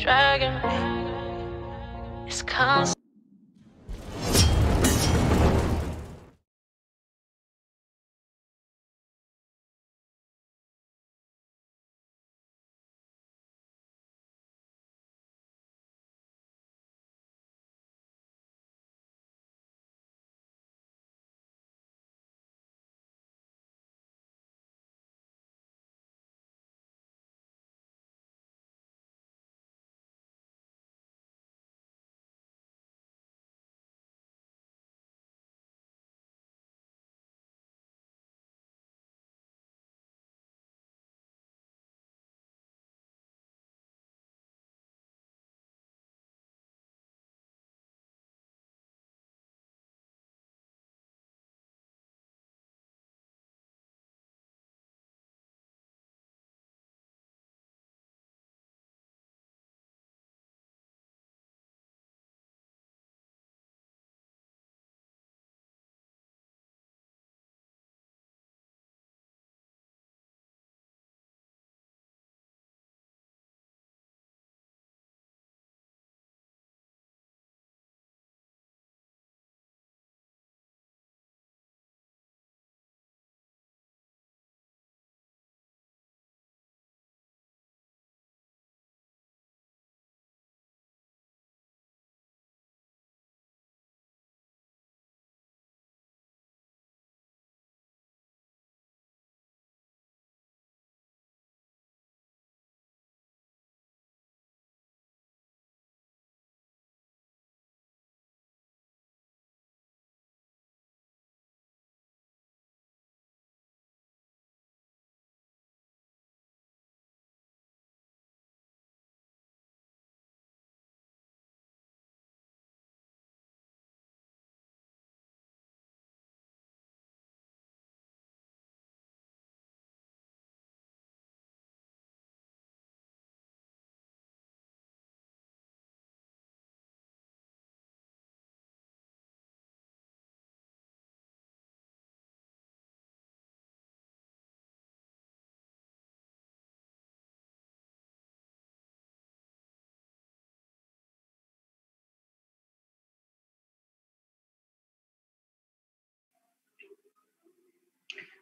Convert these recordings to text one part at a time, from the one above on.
dragging me. It's constant.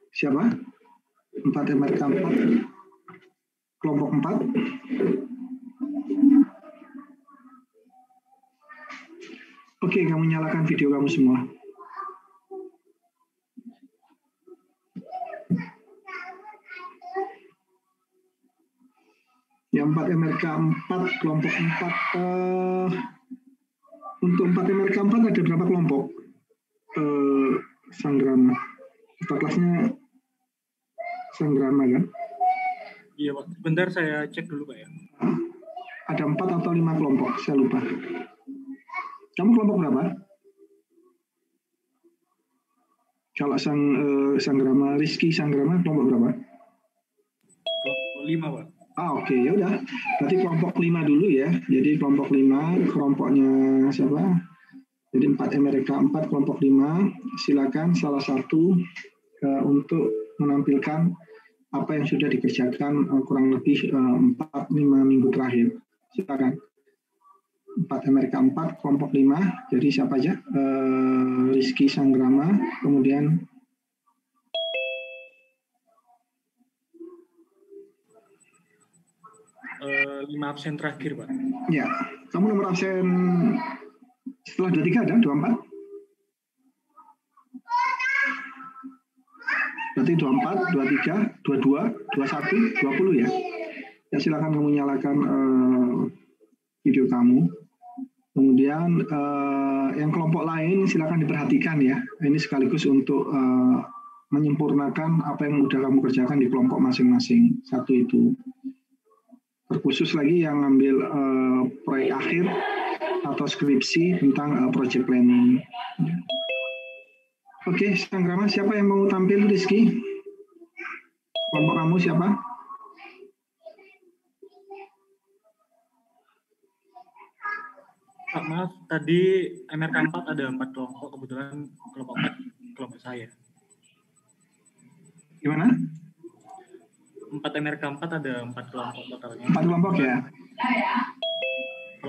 Siapa? 4 MRK 4, kelompok 4. Oke, kamu nyalakan video kamu semua. Yang 4 MRK 4, kelompok 4. Untuk 4 MRK 4 ada berapa kelompok? Sanggrama. Kelasnya Sanggrama kan? Iya Pak, bentar saya cek dulu Pak ya. Ada 4 atau 5 kelompok, saya lupa. Kamu kelompok berapa? Kalau Sanggrama, Rizky Sanggrama kelompok berapa? Kelompok 5 Pak. Oke, ya udah. Berarti kelompok 5 dulu ya. Jadi kelompok 5, kelompoknya siapa? Jadi 4 MRK 4, kelompok 5. Silakan salah satu untuk menampilkan apa yang sudah dikerjakan kurang lebih 4-5 minggu terakhir. Silakan. 4 MRK 4, kelompok 5. Jadi siapa aja? Rizky Sanggrama, kemudian 5 absen terakhir Pak. Ya, kamu nomor absen setelah 23 ada? 24? Berarti 24, 23, 22, 21, 20 ya? Ya silakan kamu nyalakan video kamu. Kemudian yang kelompok lain silakan diperhatikan ya. Ini sekaligus untuk menyempurnakan apa yang sudah kamu kerjakan di kelompok masing-masing. Satu itu. Terkhusus lagi yang ngambil proyek akhir atau skripsi tentang project planning. Oke, Sanggrama, siapa yang mau tampil, Rizky? Kelompok kamu siapa? Pak, maaf, tadi MRK 4 ada 4 kelompok, kebetulan kelompok 4 kelompok saya. Gimana? 4 MRK 4 ada 4 kelompok totalnya. 4 kelompok ya?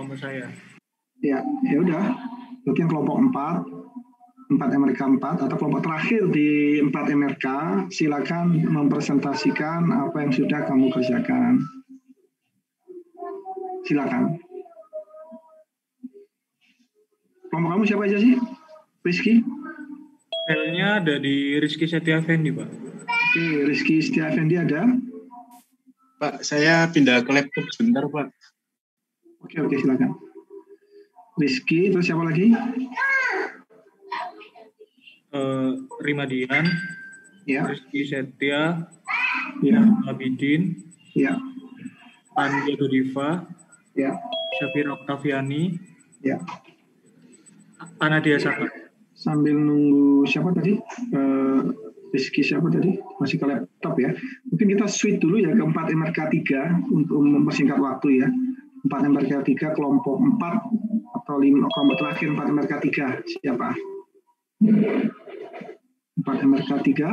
kelompok saya. Ya, ya udah. Berarti yang kelompok 4 MRK 4 atau kelompok terakhir di 4 MRK, silakan mempresentasikan apa yang sudah kamu kerjakan. Silakan. Kelompok kamu siapa aja sih? Rizky? Filenya ada di Rizky Setia Effendi, Pak. Oke, Rizky Setia Effendi ada? Pak, saya pindah ke laptop sebentar, Pak. Oke, silakan. Rizky, terus siapa lagi? Rimadian, Ya, Rizky Setia, ya, Abidin, ya, Anja Dodiva, ya, Syafira Oktaviani, ya. Anadia Saka. Sambil nunggu siapa tadi? Rizky siapa tadi? Masih ke laptop ya. Mungkin kita switch dulu ya ke 4 MRK 3 untuk mempersingkat waktu ya. 4 MRK 3 kelompok 4 atau 5 kelompok terakhir 4 MRK 3 siapa? 4 MRK 3.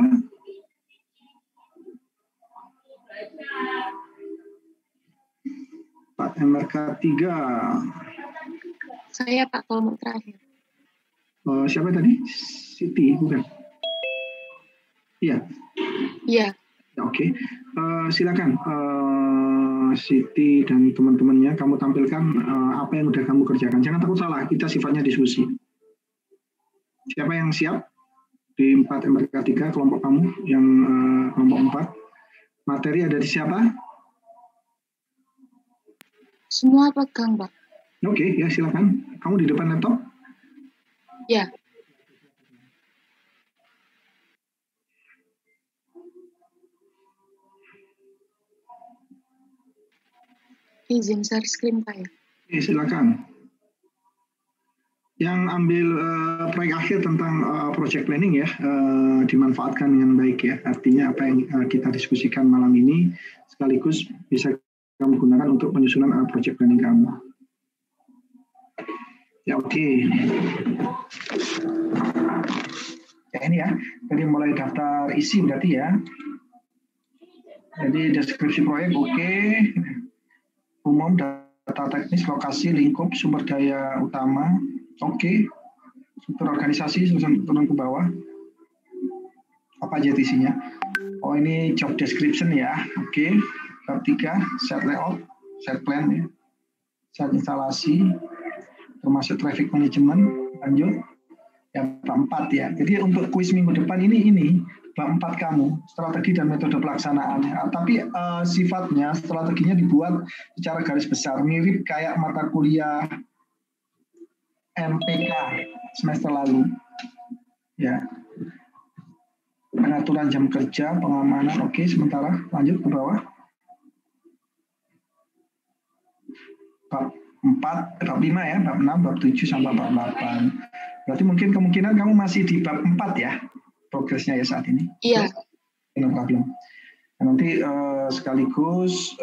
Pak MRK 3. Saya Pak kelompok terakhir. Siapa tadi? Siti, bukan? Iya. Iya. Ya, oke. Silakan Siti dan teman-temannya kamu tampilkan apa yang udah kamu kerjakan. Jangan takut salah, kita sifatnya diskusi. Siapa yang siap di 4 MRK 3 kelompok kamu yang kelompok 4? Materi ada di siapa? Semua pegang, Pak. Oke, ya silakan. Kamu di depan laptop? Ya. Izin share screen, Pak ya. Oke, silakan. Yang ambil proyek akhir tentang project planning ya, dimanfaatkan dengan baik ya. Artinya apa yang kita diskusikan malam ini sekaligus bisa kamu gunakan untuk penyusunan project planning kamu. Ya, oke. Ya ini ya, jadi mulai daftar isi berarti ya. Jadi deskripsi proyek oke. Umum, data teknis, lokasi, lingkup, sumber daya utama, oke. Struktur organisasi, turun ke bawah. Apa aja isinya? Oh ini job description ya, oke. Bab 3, set layout, set plan ya. Set instalasi, termasuk traffic management, lanjut. Ya, bab 4 ya. Jadi untuk kuis minggu depan ini bab 4 kamu, strategi dan metode pelaksanaan. Tapi sifatnya strateginya dibuat secara garis besar, mirip kayak mata kuliah MPK semester lalu. Ya. Pengaturan jam kerja, pengamanan, oke. Sementara lanjut ke bawah. Bab 4, bab 5 ya, bab 6, bab 7 sampai bab 8. Berarti mungkin kemungkinan kamu masih di bab 4 ya, progresnya ya saat ini. Iya. No problem. Nanti sekaligus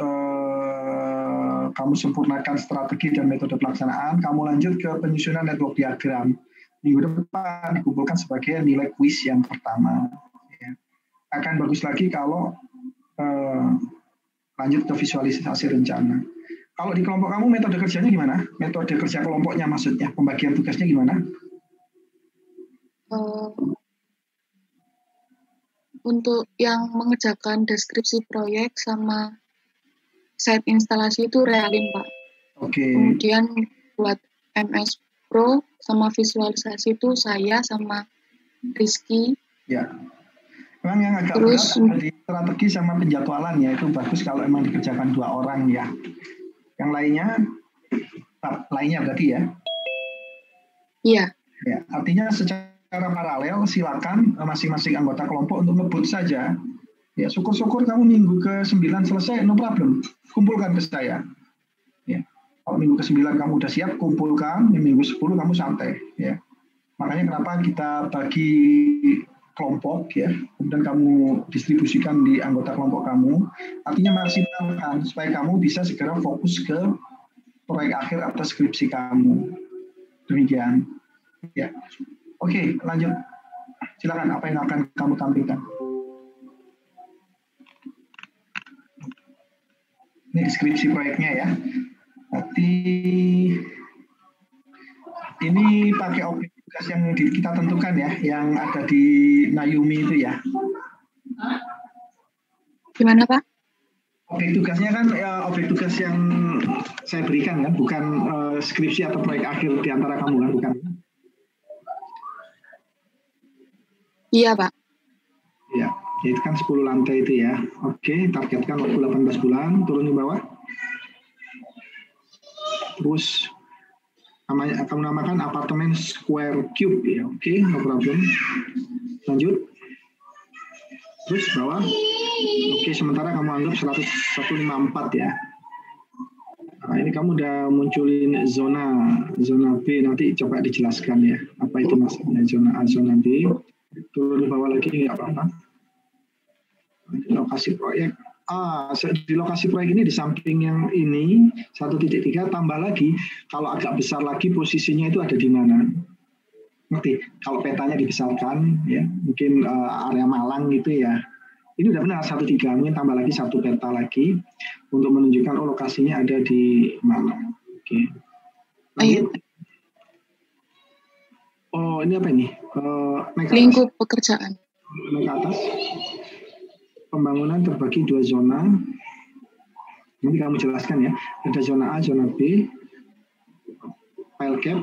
kamu sempurnakan strategi dan metode pelaksanaan, kamu lanjut ke penyusunan network diagram. Minggu depan dikumpulkan sebagai nilai kuis yang pertama. Ya. Akan bagus lagi kalau lanjut ke visualisasi rencana. Kalau di kelompok kamu metode kerjanya gimana? Metode kerja kelompoknya maksudnya, pembagian tugasnya gimana? Untuk yang mengerjakan deskripsi proyek sama set instalasi itu realin, Pak. Oke. Kemudian buat MS Pro sama visualisasi itu saya sama Rizky. Ya. Memang yang agak Terus, berat di strategi sama penjadwalan ya, itu bagus kalau emang dikerjakan 2 orang ya. Yang lainnya berarti ya? Iya. Ya, artinya secara paralel silakan masing-masing anggota kelompok untuk ngebut saja. Ya, syukur-syukur kamu minggu ke-9 selesai, no problem. Kumpulkan ke saya. Ya. Kalau minggu ke-9 kamu udah siap, kumpulkan. Minggu 10 kamu santai. Ya. Makanya kenapa kita bagi kelompok ya, kemudian kamu distribusikan di anggota kelompok kamu. Artinya maksimalkan supaya kamu bisa segera fokus ke proyek akhir atau skripsi kamu. Demikian. Ya. Oke, lanjut. Silakan apa yang akan kamu tampilkan. Ini deskripsi proyeknya ya. Berarti ini pakai objek tugas yang kita tentukan ya, yang ada di Nayumi itu ya. Gimana, Pak? Objek tugasnya kan objek tugas yang saya berikan kan, bukan skripsi atau proyek akhir di antara kamu kan, bukan? Iya, Pak. Ya, itu kan 10 lantai itu ya. Oke, targetkan waktu 18 bulan, turun di bawah. Terus kamu namakan apartemen square cube ya. Oke, no problem. Lanjut. Terus bawah. Oke, sementara kamu anggap 154 ya. Nah, ini kamu udah munculin zona B, nanti coba dijelaskan ya. Apa itu maksudnya zona A, zona B. Turun di bawah lagi nggak apa-apa. Lokasi proyek. Di lokasi proyek ini di samping yang ini 1.3 tambah lagi, kalau agak besar lagi posisinya itu ada di mana? Ngerti? Kalau petanya dibesarkan, ya mungkin area Malang gitu ya. Ini udah benar 1.3, mungkin tambah lagi 1 peta lagi untuk menunjukkan lokasinya ada di mana. Oke. Ayo. Oh, ini apa ini? Naik ke Lingkup pekerjaan. Naik ke atas. Pembangunan terbagi 2 zona. Nanti kamu jelaskan ya. Ada zona A, zona B. Pile cap.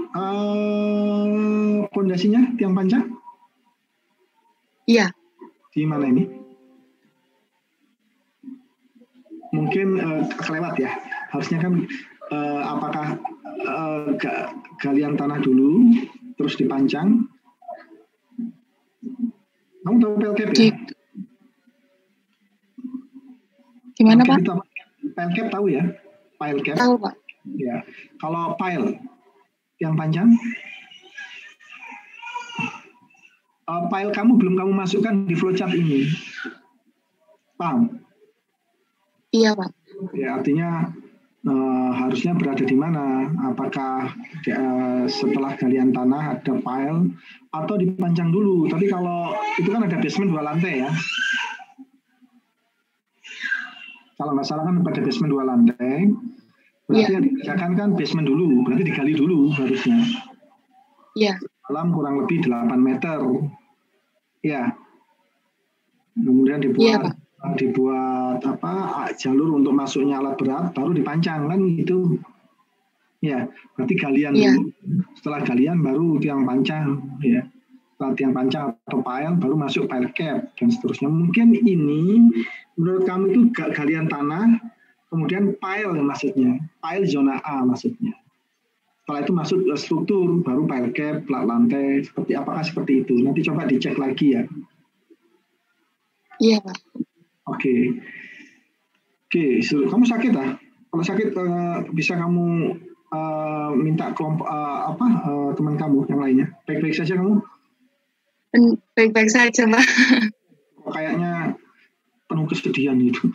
Pondasinya tiang panjang? Iya. Di mana ini? Mungkin kelewat ya. Harusnya kan apakah galian tanah dulu, terus dipancang? Kamu tahu pile cap ya? Gimana, Pak? Pile cap tahu ya? Pile cap. Tahu, Pak. Ya. Kalau pile yang panjang, file kamu belum kamu masukkan di flowchart ini, paham? Iya, Pak. Ya, artinya harusnya berada di mana? Apakah setelah galian tanah ada file atau dipanjang dulu? Tapi kalau itu kan ada basement 2 lantai ya. Kalau nggak salah kan pada basement 2 lantai. Berarti yang dikerjakan kan basement dulu, berarti digali dulu harusnya. Iya. Dalam kurang lebih 8 meter. Ya. Kemudian dibuat jalur untuk masuknya alat berat, baru dipancang kan gitu. Ya, berarti galian dulu. Setelah galian baru tiang pancang, ya. Setelah tiang pancang atau pile baru masuk pile cap dan seterusnya. Mungkin ini menurut kamu itu galian tanah, kemudian pile maksudnya, pile zona A maksudnya. Setelah itu masuk struktur, baru pile cap, plat lantai, apakah seperti itu? Nanti coba dicek lagi ya. Iya, Pak. Oke, kamu sakit ah? Kalau sakit bisa kamu minta kelompok teman kamu yang lainnya. Baik-baik saja kamu? Baik-baik saja, Pak. Kayaknya penuh kesedihan gitu.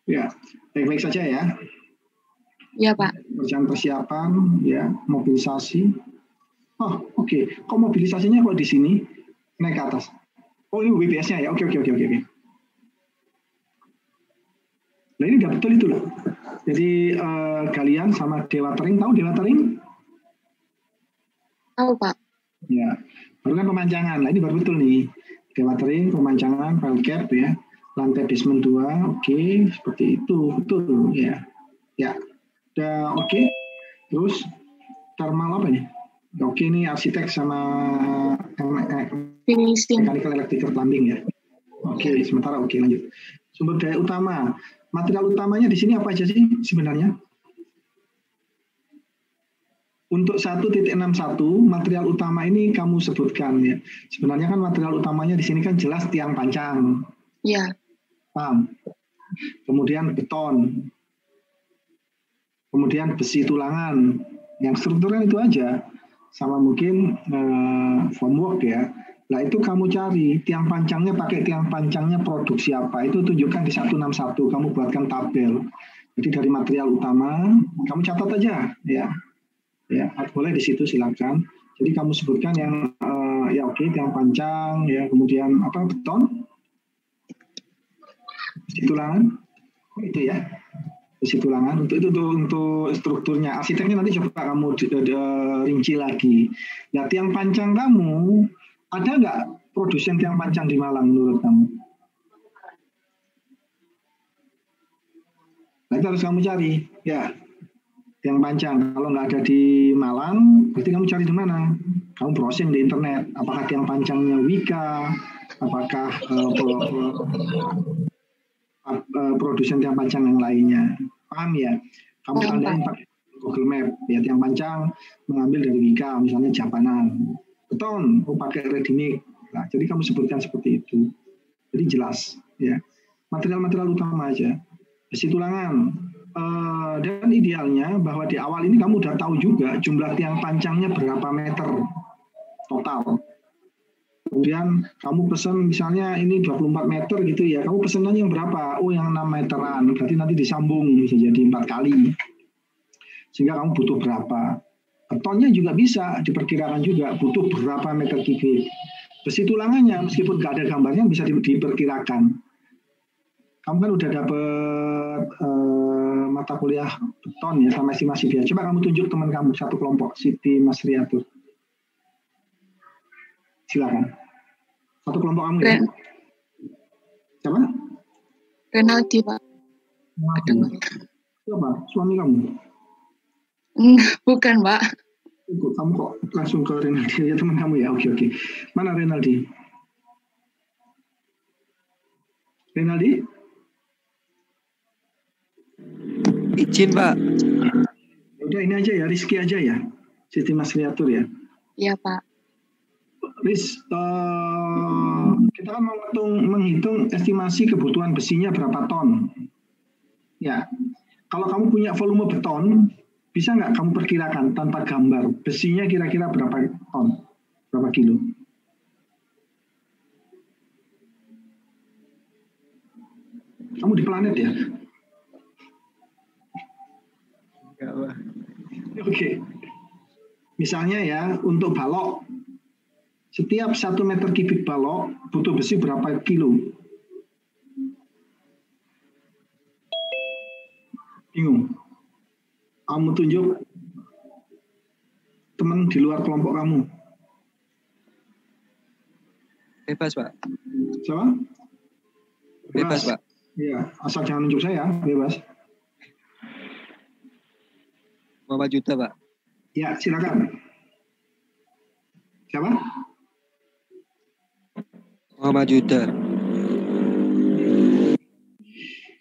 Ya, baik-baik saja ya. Iya, Pak. Persiapan, ya, mobilisasi. Oh, oke. Kok mobilisasinya kok di sini naik ke atas? Oh, ini WBS-nya ya. Oke. Nah, ini udah betul itu loh. Jadi galian sama dewatering, tahu dewatering? Tahu, Pak. Ya, baru kan pemancangan. Nah, ini baru betul nih. Dewatering, pemancangan, pile cap ya. Lantai basement 2, oke, seperti itu, betul ya. Ya, udah oke. Terus thermal apa nih? Oke, ini arsitek sama Finishing. mechanical electrical plumbing ya. Oke, sementara oke, lanjut. Sumber daya utama, material utamanya di sini apa aja sih sebenarnya? Untuk 1.61 material utama ini kamu sebutkan ya. Sebenarnya kan material utamanya di sini kan jelas tiang pancang. Iya. Paham. Kemudian beton. Kemudian besi tulangan. Yang strukturnya itu aja. Sama mungkin formwork ya. Nah itu kamu cari tiang pancangnya, pakai tiang pancangnya produksi apa. Itu tunjukkan di 161. Kamu buatkan tabel. Jadi dari material utama, kamu catat aja ya. Ya, boleh di situ silakan. Jadi kamu sebutkan yang ya oke, tiang pancang ya, kemudian apa beton, besi tulangan, itu ya. besi tulangan. Untuk itu untuk strukturnya. Arsiteknya nanti coba kamu rinci lagi. Nah, tiang pancang kamu, ada nggak produsen tiang pancang di Malang menurut kamu? Nah, itu harus kamu cari, ya. Tiang pancang, kalau nggak ada di Malang, berarti kamu cari di mana? Kamu browsing di internet, apakah tiang pancangnya Wika, apakah produsen tiang pancang yang lainnya. Paham ya? Kamu tandain pakai Google Map, ya tiang pancang mengambil dari Wika, misalnya Japanan. Beton, pakai ready mix. Nah, jadi kamu sebutkan seperti itu. Jadi jelas, ya. Material-material utama aja. Besi tulangan. Dan idealnya bahwa di awal ini kamu udah tahu juga jumlah tiang pancangnya berapa meter total. Kemudian kamu pesan misalnya ini 24 meter gitu ya, kamu pesannya yang berapa? Oh yang 6 meteran, berarti nanti disambung bisa jadi 4 kali. Sehingga kamu butuh berapa. Betonnya juga bisa diperkirakan juga butuh berapa meter kubik. Besi tulangannya meskipun nggak ada gambarnya bisa diperkirakan. Kamu kan udah dapet mata kuliah beton ya sama estimasi biaya. Coba kamu tunjuk teman kamu satu kelompok, Siti Masriatur. Silakan. Satu kelompok kamu ya. Siapa? Renaldi, Pak. Siapa? Suami kamu? Bukan, Pak. Kamu kok langsung ke Renaldi ya teman kamu ya? Oke. Mana Renaldi? Renaldi? Izin, Pak. Udah ini aja ya, Rizky aja ya. Siti Masriatur ya. Iya, Pak. Riz, kita kan mau menghitung estimasi kebutuhan besinya berapa ton. Ya, kalau kamu punya volume beton, bisa nggak kamu perkirakan tanpa gambar besinya kira-kira berapa ton, berapa kilo? Kamu di planet ya? Oke. Misalnya ya, untuk balok, setiap 1 meter kubik balok butuh besi berapa kilo? Bingung? Kamu tunjuk teman di luar kelompok kamu. Bebas, Pak. Siapa? Bebas, Pak. Iya, asal jangan nunjuk saya, bebas. 5 juta, Pak. Ya, silakan. Siapa? 5 juta.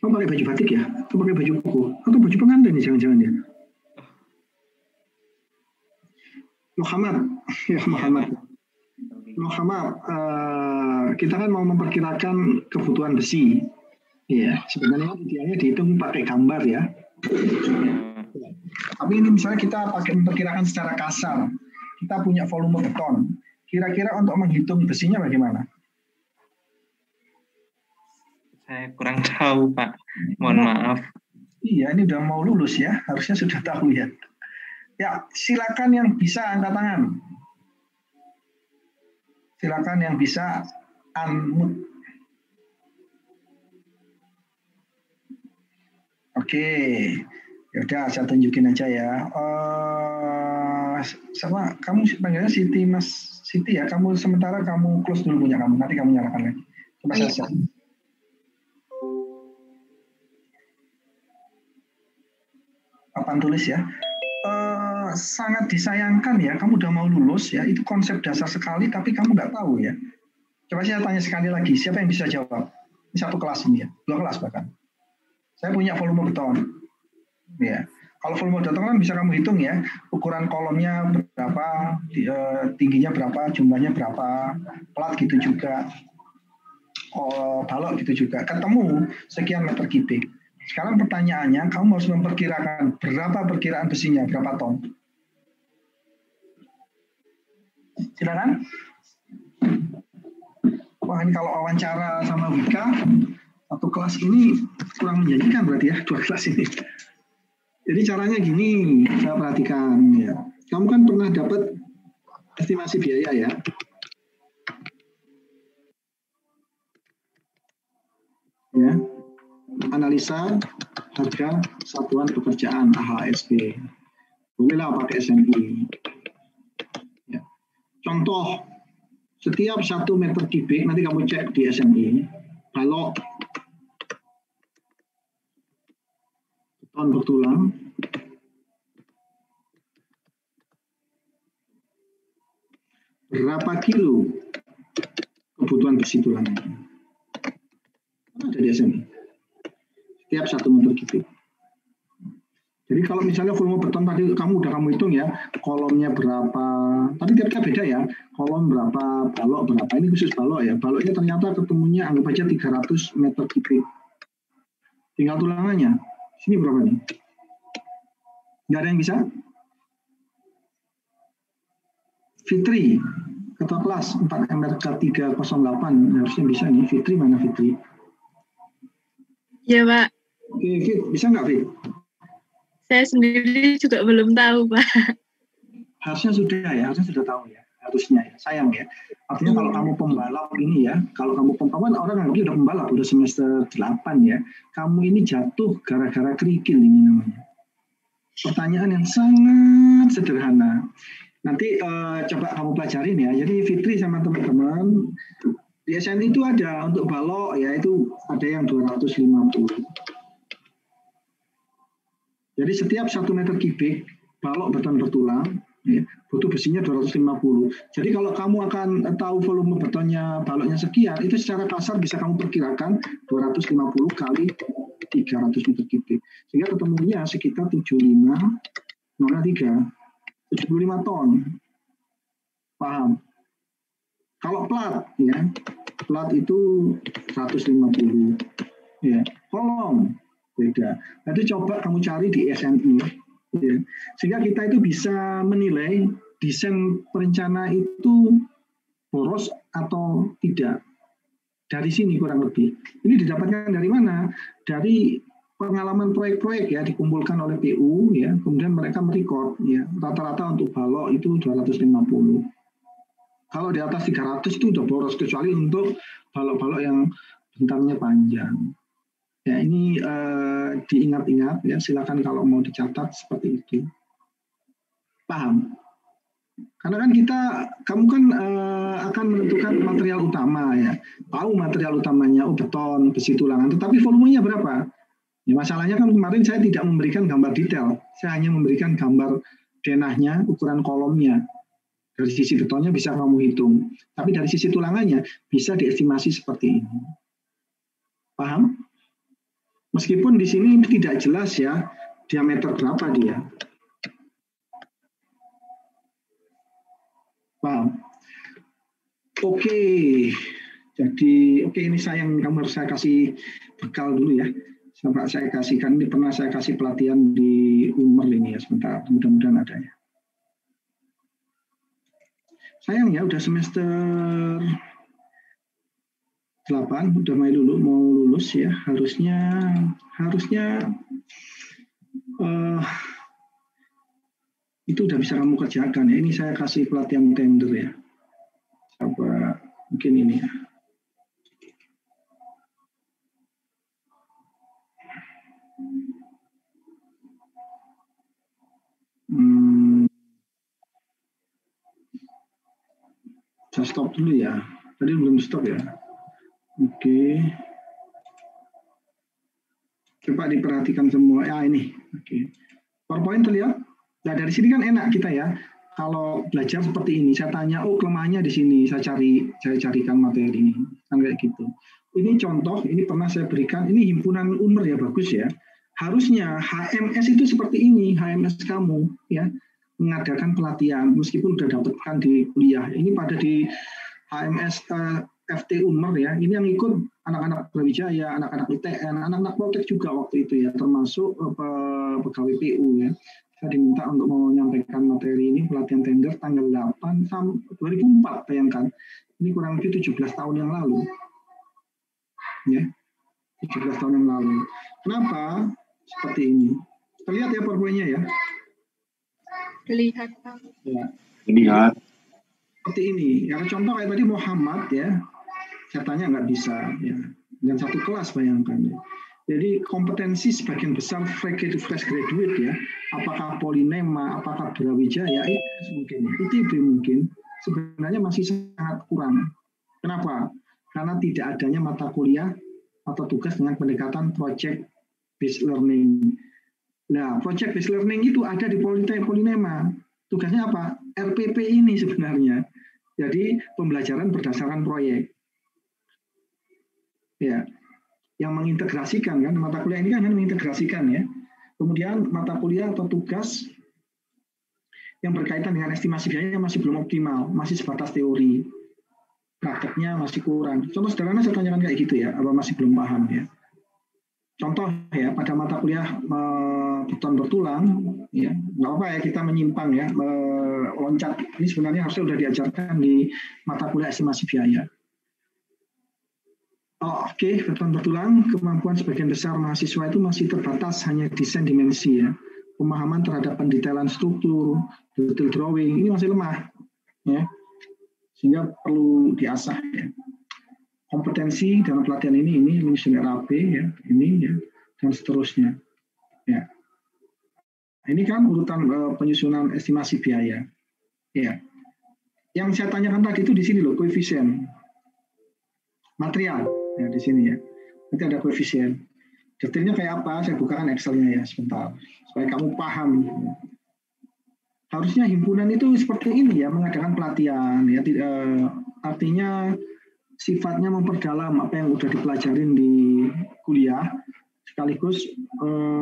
Kamu pakai baju batik ya? Atau pakai baju koko? Atau baju pengantin nih jangan-jangan ya? Muhammad. Ya, Muhammad. Muhammad, kita kan mau memperkirakan kebutuhan besi. Iya, sebenarnya idealnya dihitung pakai gambar ya. Tapi ini misalnya kita pakai memperkirakan secara kasar. Kita punya volume beton. Kira-kira untuk menghitung besinya bagaimana? Saya kurang tahu, Pak. Mohon maaf. Iya, ini udah mau lulus ya. Harusnya sudah tahu ya. Ya, silakan yang bisa angkat tangan. Silakan yang bisa unmute. Oke. Ya udah, saya tunjukin aja ya. Sama kamu panggilnya Siti, Mas Siti ya. Kamu sementara kamu close dulu punya kamu. Nanti kamu nyalakan lagi. Coba saya share. Papan tulis ya. Sangat disayangkan ya. Kamu udah mau lulus ya. Itu konsep dasar sekali, tapi kamu nggak tahu ya. Coba saya tanya sekali lagi. Siapa yang bisa jawab? Ini satu kelas ini ya. 2 kelas bahkan. Saya punya volume beton. Ya, kalau volume beton kan bisa kamu hitung ya, ukuran kolomnya berapa, tingginya berapa, jumlahnya berapa, plat gitu juga, balok gitu juga, ketemu sekian meter kubik. Sekarang pertanyaannya, kamu harus memperkirakan berapa perkiraan besinya, berapa ton. Silakan. Wah ini kalau wawancara sama Wika, satu kelas ini kurang menjanjikan berarti ya, 2 kelas ini. Jadi caranya gini, saya perhatikan ya. Kamu kan pernah dapat estimasi biaya ya. Ya. analisa harga satuan pekerjaan AHSP. Bolehlah pakai SNI. Ya. Contoh, setiap 1 meter kubik, nanti kamu cek di SNI, balok beton bertulang, berapa kilo kebutuhan besi tulangnya? Ada di SNI. Setiap 1 meter kubik. Jadi kalau misalnya volume beton tadi kamu hitung ya, kolomnya berapa, tapi tiap-tiap beda ya, kolom berapa, balok berapa, ini khusus balok ya, baloknya ternyata ketemunya anggap aja 300 meter kubik. Tinggal tulangannya, sini berapa nih? Nggak ada yang bisa? Fitri, ketua kelas 4 MRK 308, harusnya bisa nih, Fitri mana Fitri? Ya, Pak. Oke, Fit, bisa nggak Fit? Saya sendiri juga belum tahu, Pak. Harusnya sudah ya, harusnya sudah tahu ya, harusnya ya, sayang ya. Artinya kalau kamu pembalap ini ya, kalau kamu pembalap, orang anggapnya udah pembalap, udah semester 8 ya, kamu ini jatuh gara-gara kerikil ini namanya. Pertanyaan yang sangat sederhana. Nanti coba kamu pelajarin ya, jadi Fitri sama teman-teman, di SNI itu ada untuk balok ya, itu ada yang 250. Jadi setiap 1 meter kubik balok beton bertulang ya, butuh besinya 250. Jadi kalau kamu akan tahu volume betonnya baloknya sekian, itu secara kasar bisa kamu perkirakan 250 kali 300 meter kubik. Sehingga ketemunya sekitar 75 ton. Paham? Kalau plat ya, plat itu 150 ya. Kolom beda. Nanti coba kamu cari di SNI, ya. Sehingga kita itu bisa menilai desain perencana itu boros atau tidak. Dari sini kurang lebih. Ini didapatkan dari mana? Dari pengalaman proyek-proyek ya, dikumpulkan oleh PU ya, kemudian mereka merekod ya, rata-rata untuk balok itu 250. Kalau di atas 300 itu udah boros, kecuali untuk balok-balok yang bentangnya panjang. Ya, ini diingat-ingat ya, silakan kalau mau dicatat seperti itu. Paham? Karena kan kamu kan akan menentukan material utama ya. Tahu material utamanya, beton, besi tulangan, tetapi volumenya berapa? Ya, masalahnya kan kemarin saya tidak memberikan gambar detail, saya hanya memberikan gambar denahnya, ukuran kolomnya. Dari sisi betonnya bisa kamu hitung, tapi dari sisi tulangannya bisa diestimasi seperti ini. Paham? Meskipun di sini tidak jelas ya diameter berapa dia. Paham? Oke. Jadi ini sayang kamu harus saya kasih bekal dulu ya. Sampai saya kasihkan, ini pernah saya kasih pelatihan di Umar ini ya, sebentar, mudah-mudahan ada ya. Sayang ya, udah semester 8, udah mau lulus ya, harusnya itu udah bisa kamu kerjakan ya. Ini saya kasih pelatihan tender ya. Coba mungkin ini ya. Saya stop dulu ya. Tadi belum stop ya. Oke. Coba diperhatikan semua. Ya ini. Oke. PowerPoint terlihat? Nah dari sini kan enak kita ya. Kalau belajar seperti ini, saya tanya, kelemahannya di sini. Saya carikan materi. Kan kayak gitu. Ini contoh, ini pernah saya berikan. Ini himpunan Unmer ya, bagus ya. Harusnya HMS itu seperti ini, HMS kamu ya. Mengadakan pelatihan, meskipun sudah dapatkan di kuliah. Ini pada di HMS FT Unmer ya, ini yang ikut anak-anak Brawijaya, anak-anak ITN, anak-anak Poltek juga waktu itu ya, termasuk pegawai PU ya. Saya diminta untuk menyampaikan materi ini, pelatihan tender tanggal 8 sampai 2004, bayangkan. Ini kurang lebih 17 tahun yang lalu. Ya, 17 tahun yang lalu. Kenapa? Seperti ini. Terlihat ya PowerPoint-nya ya? Lihat, Pak. Ya. Lihat. Seperti ini. Ya, contoh kayak tadi Muhammad ya, saya tanya nggak bisa ya. Dan satu kelas bayangkan ya. Jadi kompetensi sebagian besar fresh graduate ya, apakah Polinema, apakah Brawijaya, ITS mungkin, ITB mungkin, sebenarnya masih sangat kurang. Kenapa? Karena tidak adanya mata kuliah atau tugas dengan pendekatan project based learning. Nah, project based learning itu ada di Polinema. Tugasnya apa? RPP ini sebenarnya. Jadi pembelajaran berdasarkan proyek. Ya, yang mengintegrasikan kan mata kuliah ini kan mengintegrasikan ya. Kemudian mata kuliah atau tugas yang berkaitan dengan estimasi biayanya masih belum optimal, masih sebatas teori. Prakteknya masih kurang. Contoh sederhana saya tanyakan kayak gitu ya, apa masih belum paham ya. Contoh ya, pada mata kuliah beton bertulang, ya nggak apa ya kita menyimpang ya, loncat. Ini sebenarnya harusnya sudah diajarkan di mata kuliah estimasi biaya. Oke, beton bertulang, kemampuan sebagian besar mahasiswa itu masih terbatas hanya desain dimensi ya. Pemahaman terhadap pendetailan struktur, detail drawing, ini masih lemah ya. Sehingga perlu diasah ya. Kompetensi dalam pelatihan ini lulusan RAP ya, ini ya, dan seterusnya. Ya. Ini kan urutan penyusunan estimasi biaya. Ya. Yang saya tanyakan tadi itu di sini loh, koefisien material. Ya, di sini ya. Nanti ada koefisien. Detailnya kayak apa? Saya bukakan Excel-nya ya sebentar supaya kamu paham. Harusnya himpunan itu seperti ini ya, mengadakan pelatihan ya. Artinya sifatnya memperdalam apa yang sudah dipelajarin di kuliah sekaligus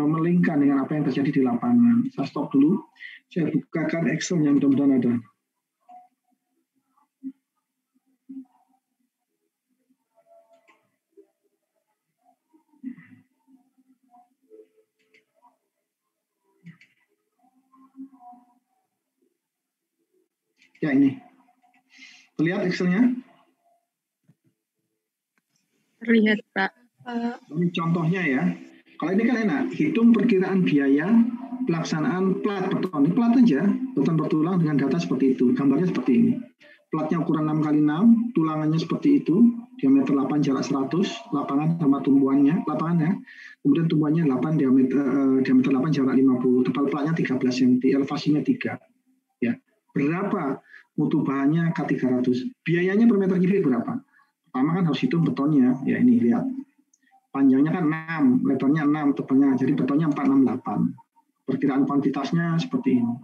melingkan dengan apa yang terjadi di lapangan. Saya stop dulu. Saya bukakan Excel yang mudah-mudahan ada. Ya ini, lihat Excel-nya. Lihat Pak. Ini contohnya ya. Kalau ini kan enak, hitung perkiraan biaya pelaksanaan plat beton. Ini plat aja, beton bertulang dengan data seperti itu. Gambarnya seperti ini. Platnya ukuran 6x6, tulangannya seperti itu, diameter 8, jarak 100, lapangan sama tumbuhannya, lapangannya. Kemudian tumbuhannya 8, diameter 8, jarak 50. Tebal platnya 13 cm, elevasinya 3. Ya. Berapa mutu bahannya K300? Biayanya per meter kubik berapa? Pertama kan harus hitung betonnya. Ya ini lihat. Panjangnya kan 6, lebarnya 6, tebalnya. Jadi betonnya 468. Perkiraan kuantitasnya seperti ini.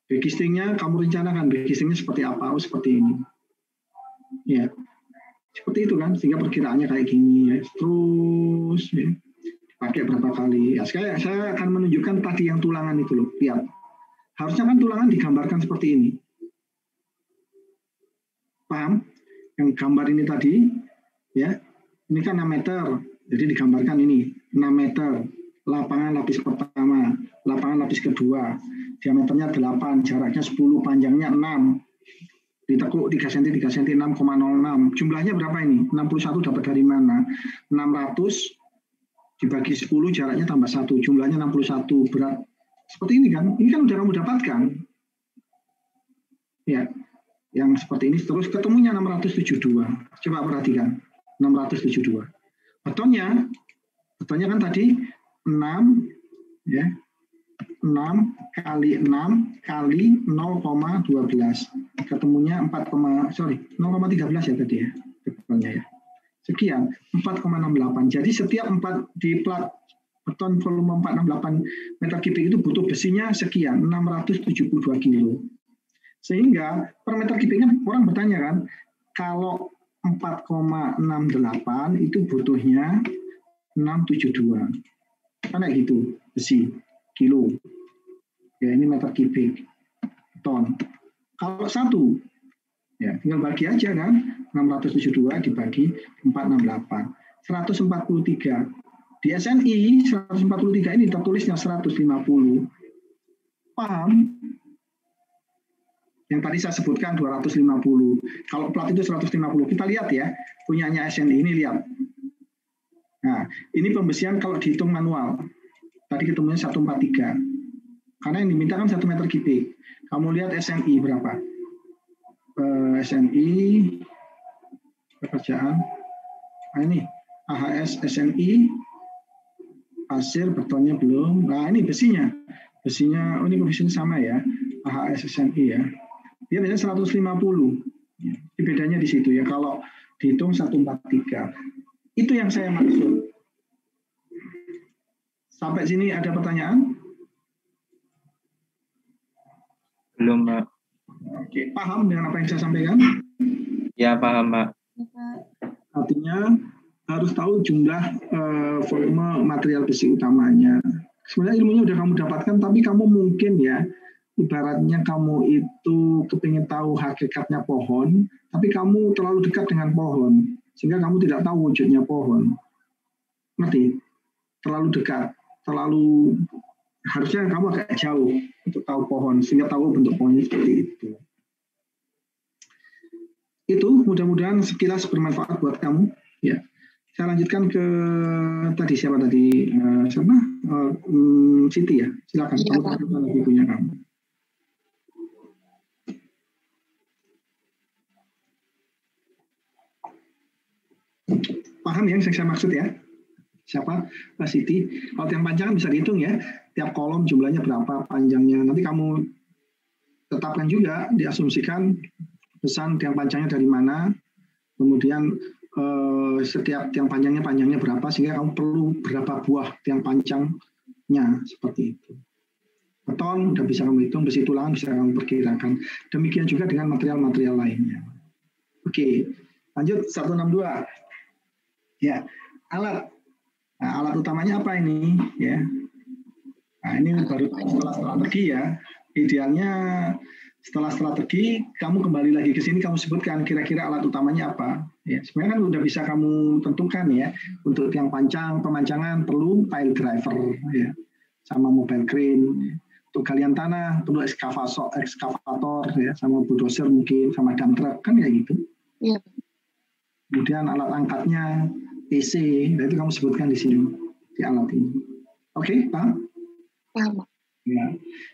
Backcastingnya kamu rencanakan backcastingnya seperti apa? Oh, seperti ini. Ya. Seperti itu kan, sehingga perkiraannya kayak gini ya. Terus ya. Pakai berapa kali? Ya, saya akan menunjukkan tadi yang tulangan itu loh. Lihat. Harusnya kan tulangan digambarkan seperti ini. Paham? Yang gambar ini tadi, ya, ini kan 6 meter, jadi digambarkan ini 6 meter, lapangan lapis pertama, lapangan lapis kedua, diameternya 8, jaraknya 10, panjangnya 6, ditekuk 3 cm, 3 cm, 6,06, jumlahnya berapa ini? 61 dapat dari mana? 600 dibagi 10, jaraknya tambah 1, jumlahnya 61, berat. Seperti ini kan udah kamu dapatkan. Ya. Yang seperti ini terus ketemunya 672. Coba perhatikan. 672. Betonnya kan tadi 6 ya. 6 kali 6 kali 0,12. Ketemunya 0,13 ya tadi ya. Betonnya ya. Sekian 4,68. Jadi setiap 4 di plat beton volume 468 meter kubik itu butuh besinya sekian, 672 kilo. Sehingga per meter kubiknya orang bertanya kan, kalau 4,68 itu butuhnya 672. Kan kayak gitu, besi, kilo. Ya ini meter kubik, ton. Kalau 1, ya tinggal bagi aja kan, 672 dibagi 468. 143. Di SNI 143 ini tertulisnya 150. Paham? Yang tadi saya sebutkan 250. Kalau plat itu 150. Kita lihat ya, punyanya SNI ini lihat. Nah, ini pembesian kalau dihitung manual. Tadi ketemunya 143. Karena yang diminta kan 1 meter kubik. Kamu lihat SNI berapa? SNI pekerjaan. Nah ini AHS SNI pasir, betonnya belum. Nah ini besinya. Besinya, oh ini besinya sama ya. AHS SNI ya. Dia biasanya 150. Ya, ini bedanya di situ ya. Kalau dihitung 143. Itu yang saya maksud. Sampai sini ada pertanyaan? Belum, Pak. Oke, paham dengan apa yang saya sampaikan? Ya, paham, Pak. Artinya harus tahu jumlah volume material besi utamanya. Sebenarnya ilmunya udah kamu dapatkan, tapi kamu mungkin ya, ibaratnya kamu itu kepingin tahu hakikatnya pohon, tapi kamu terlalu dekat dengan pohon, sehingga kamu tidak tahu wujudnya pohon. Ngerti? Terlalu dekat, terlalu harusnya kamu agak jauh untuk tahu pohon, sehingga tahu bentuk pohonnya seperti itu. Itu mudah-mudahan sekilas bermanfaat buat kamu. Ya, saya lanjutkan ke tadi siapa tadi? Siapa? Siti ya. Silakan. Iya, Kamu Pak. tunjukkan lagi punya kamu. Paham ya yang saya maksud ya? Siapa? Mbak Siti. Kalau tiang panjang kan bisa dihitung ya. Tiap kolom jumlahnya berapa panjangnya. Nanti kamu tetapkan juga, diasumsikan pesan tiang panjangnya dari mana. Kemudian setiap tiang panjangnya berapa, sehingga kamu perlu berapa buah tiang panjangnya, seperti itu. Beton udah bisa kamu hitung, besi tulangan bisa kamu perkirakan. Demikian juga dengan material-material lainnya. Oke, lanjut 162. Ya, alat. Nah, alat utamanya apa ini? Ya, nah ini baru setelah strategi ya. Idealnya setelah strategi, kamu kembali lagi ke sini, kamu sebutkan kira-kira alat utamanya apa. Ya, sebenarnya kan udah bisa kamu tentukan ya. Untuk tiang panjang, pemancangan perlu pile driver, ya, sama mobile crane. Ya. Untuk galian tanah perlu ekskavator, ya, sama bulldozer mungkin, sama dump truck kan kayak gitu. Iya. Kemudian alat angkatnya, PC, nah itu kamu sebutkan di sini di alat ini. Oke, paham? Paham. Ya,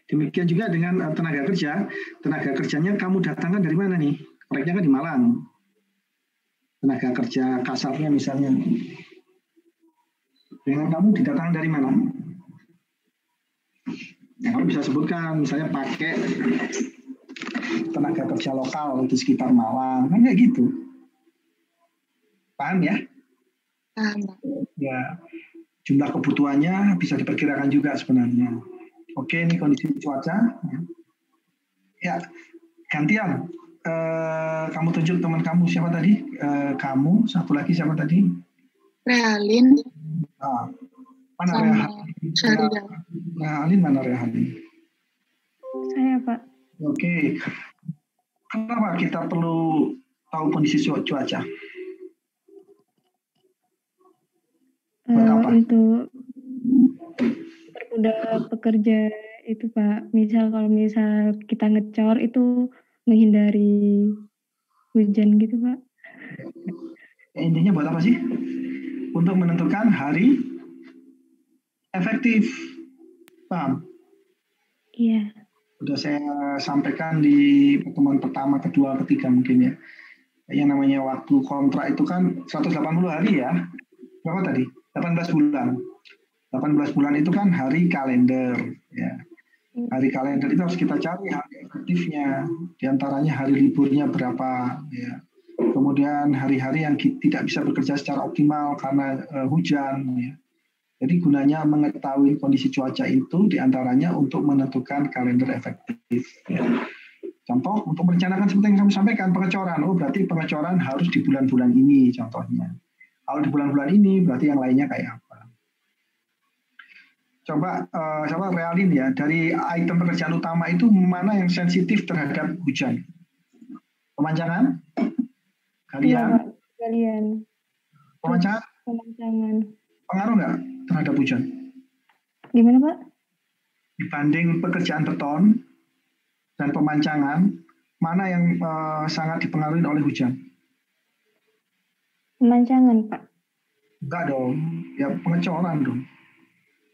demikian juga dengan tenaga kerja. Tenaga kerjanya kamu datangkan dari mana nih? Proyeknya kan di Malang. Tenaga kerja kasarnya misalnya. Dengan kamu didatangkan dari mana? Ya, kamu bisa sebutkan, misalnya pakai tenaga kerja lokal di sekitar Malang, kan kayak gitu. Paham ya? Paham. Ya, jumlah kebutuhannya bisa diperkirakan juga sebenarnya. Oke, ini kondisi cuaca. Ya, gantian. Kamu tunjuk teman kamu siapa tadi? Kamu, satu lagi siapa tadi? Realin Nah, mana sama Syariah. Realin mana Realin? Saya, Pak. Oke. Kenapa kita perlu tahu kondisi cuaca? Buat apa? Itu bermudah pekerja itu, Pak. Kalau misal kita ngecor itu menghindari hujan gitu, Pak. Intinya buat apa sih? Untuk menentukan hari efektif. Paham? Iya. Sudah saya sampaikan di pertemuan pertama, kedua, ketiga mungkin ya. Yang namanya waktu kontrak itu kan 180 hari ya. Berapa tadi? 18 bulan. 18 bulan itu kan hari kalender ya. Hari kalender itu harus kita cari hari efektifnya. Di antaranya hari liburnya berapa ya. Kemudian hari-hari yang tidak bisa bekerja secara optimal karena hujan ya. Jadi gunanya mengetahui kondisi cuaca itu di antaranya untuk menentukan kalender efektif ya. Contoh untuk merencanakan seperti yang kami sampaikan pengecoran. Oh berarti pengecoran harus di bulan-bulan ini contohnya. Kalau di bulan-bulan ini berarti yang lainnya kayak apa? Coba Realin ya, dari item pekerjaan utama itu mana yang sensitif terhadap hujan? Pemancangan? Galian? Galian. Pemancangan? Pemancangan. Pengaruh nggak terhadap hujan? Gimana, Pak? Dibanding pekerjaan beton dan pemancangan, mana yang sangat dipengaruhi oleh hujan? Pemancangan, Pak. Enggak dong, ya pengecoran dong.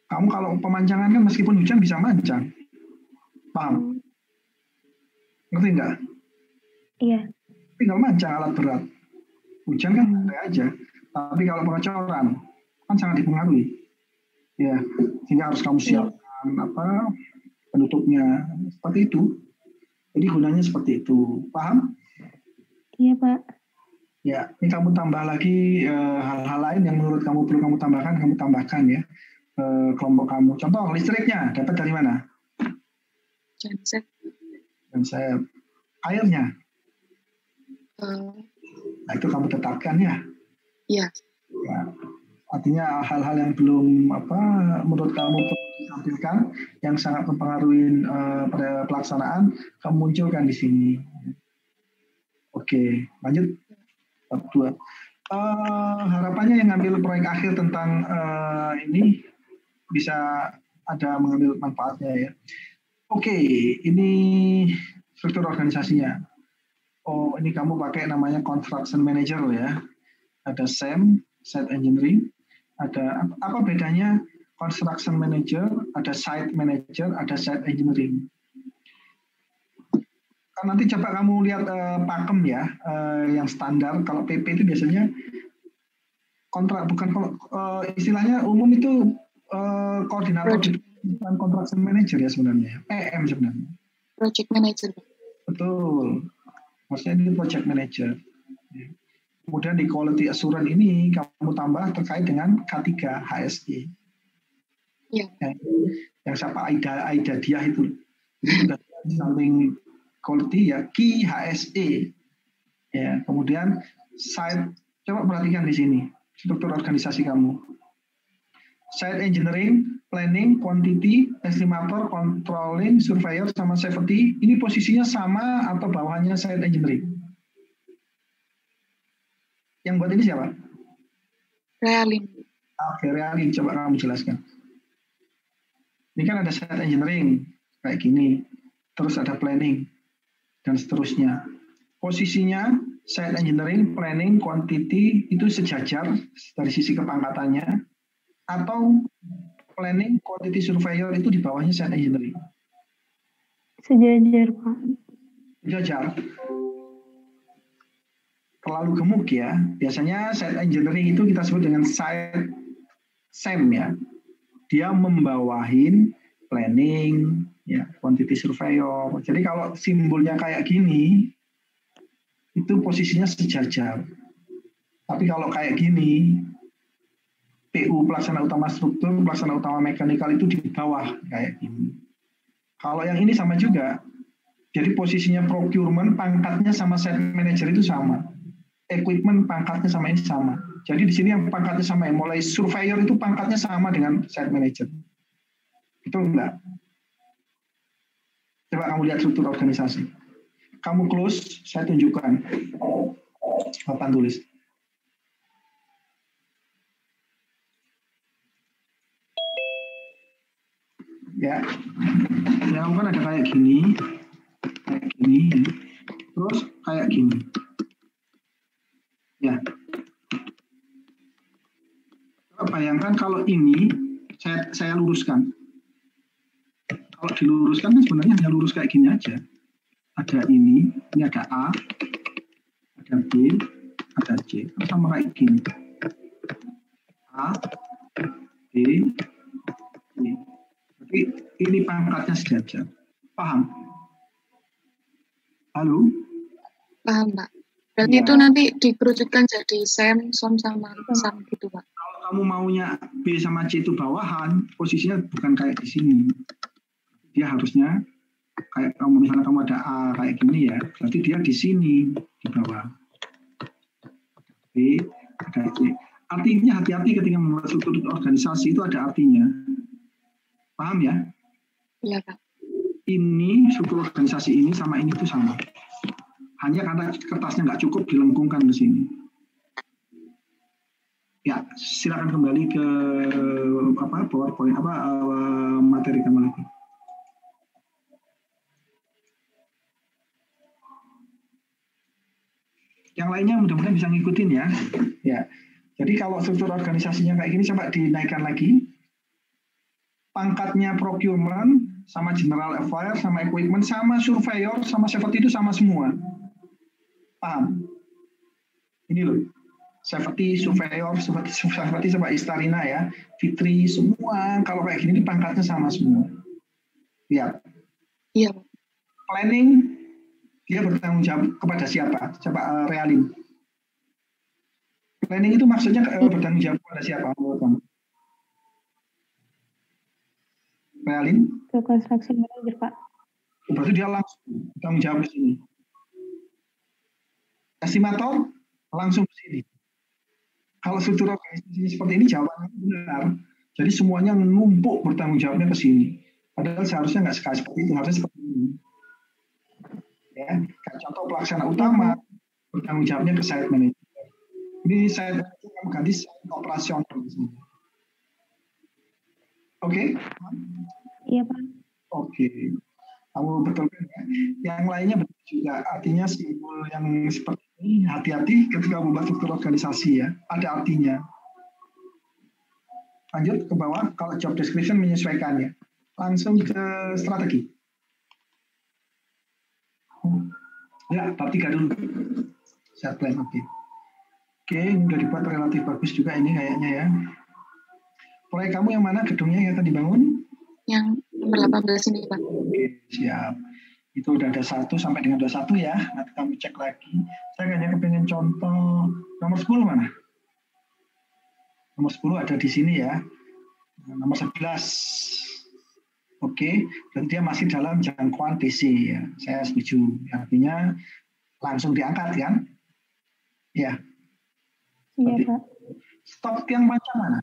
Kamu kalau pemancangan kan meskipun hujan bisa mancang. Paham? Ngerti nggak? Iya. Tinggal mancang alat berat. Hujan kan ada aja. Tapi kalau pengecoran kan sangat dipengaruhi. Ya, sehingga harus kamu siapkan penutupnya seperti itu. Jadi gunanya seperti itu, paham? Iya, Pak. Ya, ini kamu tambah lagi hal-hal lain yang menurut kamu perlu kamu tambahkan ya kelompok kamu. Contoh listriknya dapat dari mana? Genset. Genset. Airnya. Nah itu kamu tetapkan ya. Iya. Ya. Artinya hal-hal yang belum menurut kamu tampilkan yang sangat mempengaruhi pada pelaksanaan kamu munculkan di sini. Oke, lanjut. 2. Harapannya yang ngambil proyek akhir tentang ini bisa ada mengambil manfaatnya ya. Oke, ini struktur organisasinya. Oh, ini kamu pakai namanya construction manager ya. Ada SEM, site engineering. Ada apa bedanya construction manager, ada site manager, ada site engineering. Nanti coba kamu lihat pakem ya, yang standar. Kalau PP itu biasanya kontrak, bukan istilahnya umum itu koordinator, bukan construction manager ya sebenarnya, PM sebenarnya. Project manager. Betul. Maksudnya ini project manager. Kemudian di quality assurance ini kamu tambah terkait dengan K3 HSE. Ya. Yang siapa Aida Diah itu. Jadi juga samping quality ya Ki HSE. Ya, kemudian site, coba perhatikan di sini struktur organisasi kamu. Site engineering, planning, quantity, estimator, controlling, surveyor, sama safety. Ini posisinya sama atau bawahannya site engineering? Yang buat ini siapa? Realin. Oke, Realin. Coba kamu jelaskan. Ini kan ada site engineering, kayak gini. Terus ada planning, dan seterusnya. Posisinya site engineering, planning, quantity itu sejajar dari sisi kepangkatannya, atau planning, quantity surveyor itu di bawahnya site engineering? Sejajar, Pak. Sejajar. Terlalu gemuk ya. Biasanya site engineering itu kita sebut dengan site SEM ya. Dia membawahin planning, ya, quantity surveyor. Jadi kalau simbolnya kayak gini, itu posisinya sejajar. Tapi kalau kayak gini, PU pelaksana utama struktur, pelaksana utama mekanikal itu di bawah kayak gini. Kalau yang ini sama juga. Jadi posisinya procurement pangkatnya sama site manager itu sama. Equipment pangkatnya sama ini sama. Jadi di sini yang pangkatnya sama, mulai surveyor itu pangkatnya sama dengan site manager. Betul enggak? Coba kamu lihat struktur organisasi. Kamu close, saya tunjukkan papan tulis. Ya, yang kan ada kayak gini, terus kayak gini. Ya, coba bayangkan kalau ini saya luruskan. Kalau diluruskan kan sebenarnya hanya lurus kayak gini aja. Ada ini ada A, ada B, ada C, sama kayak gini. A, B, C. Jadi ini pangkatnya sejajar. Paham? Halo? Paham, Pak. Berarti Ya. itu nanti dikerucutkan jadi SEM, SOM, sama SAM gitu, Pak. Kalau kamu maunya B sama C itu bawahan, posisinya bukan kayak di sini. Dia harusnya kayak kamu misalnya kamu ada A kayak gini ya, berarti dia di sini di bawah. B, ada C. Artinya hati-hati ketika membuat struktur organisasi itu ada artinya. Paham ya? Iya, Pak. Ini struktur organisasi ini sama ini tuh sama. Hanya karena kertasnya nggak cukup dilengkungkan ke sini. Ya, silakan kembali ke PowerPoint materi kamu lagi. Yang lainnya mudah-mudahan bisa ngikutin ya. Ya. Jadi kalau struktur organisasinya kayak gini coba dinaikkan lagi. Pangkatnya procurement sama general affairs sama equipment sama surveyor sama safety itu sama semua. Paham? Ini loh. Safety, Surveyor, Safety sama Istarina ya, Fitri, semua kalau kayak gini pangkatnya sama semua. Lihat. Iya, Pak. Planning dia bertanggung jawab kepada siapa? Coba realin. Planning itu maksudnya bertanggung jawab kepada siapa? Realin? Ke construction manager, Pak. Berarti dia langsung bertanggung jawab ke sini. Estimator langsung ke sini. Kalau struktur organisasi seperti ini jawabannya benar. Jadi semuanya numpuk bertanggung jawabnya ke sini. Padahal seharusnya nggak sekali seperti itu, harusnya seperti ini. Ya, kayak contoh pelaksana utama bertanggung jawabnya ke site manager. Ini site manager kamu ganti site operasional di sini. Oke? Iya, Pak. Oke. Kamu betul kan ya? Yang lainnya betul juga. Artinya simbol yang seperti ini hati-hati ketika membuat struktur organisasi ya. Ada artinya. Lanjut ke bawah. Kalau job description menyesuaikannya. Langsung ke strategi. Ya, bab 3 dulu. Set plan, oke. Oke, ini udah dibuat relatif bagus juga ini kayaknya ya. Proyek kamu yang mana gedungnya yang tadi bangun? Yang nomor 18 ini, Pak. Oke, siap. Itu udah ada 1 sampai dengan 21 ya. Nanti kamu cek lagi. Saya hanya kepengen contoh nomor 10 mana? Nomor 10 ada di sini ya. Nomor 11. Oke, berarti dia masih dalam jangkauan DC ya. Saya setuju. Artinya langsung diangkat kan? Ya. Iya, Pak. Stok yang macam mana?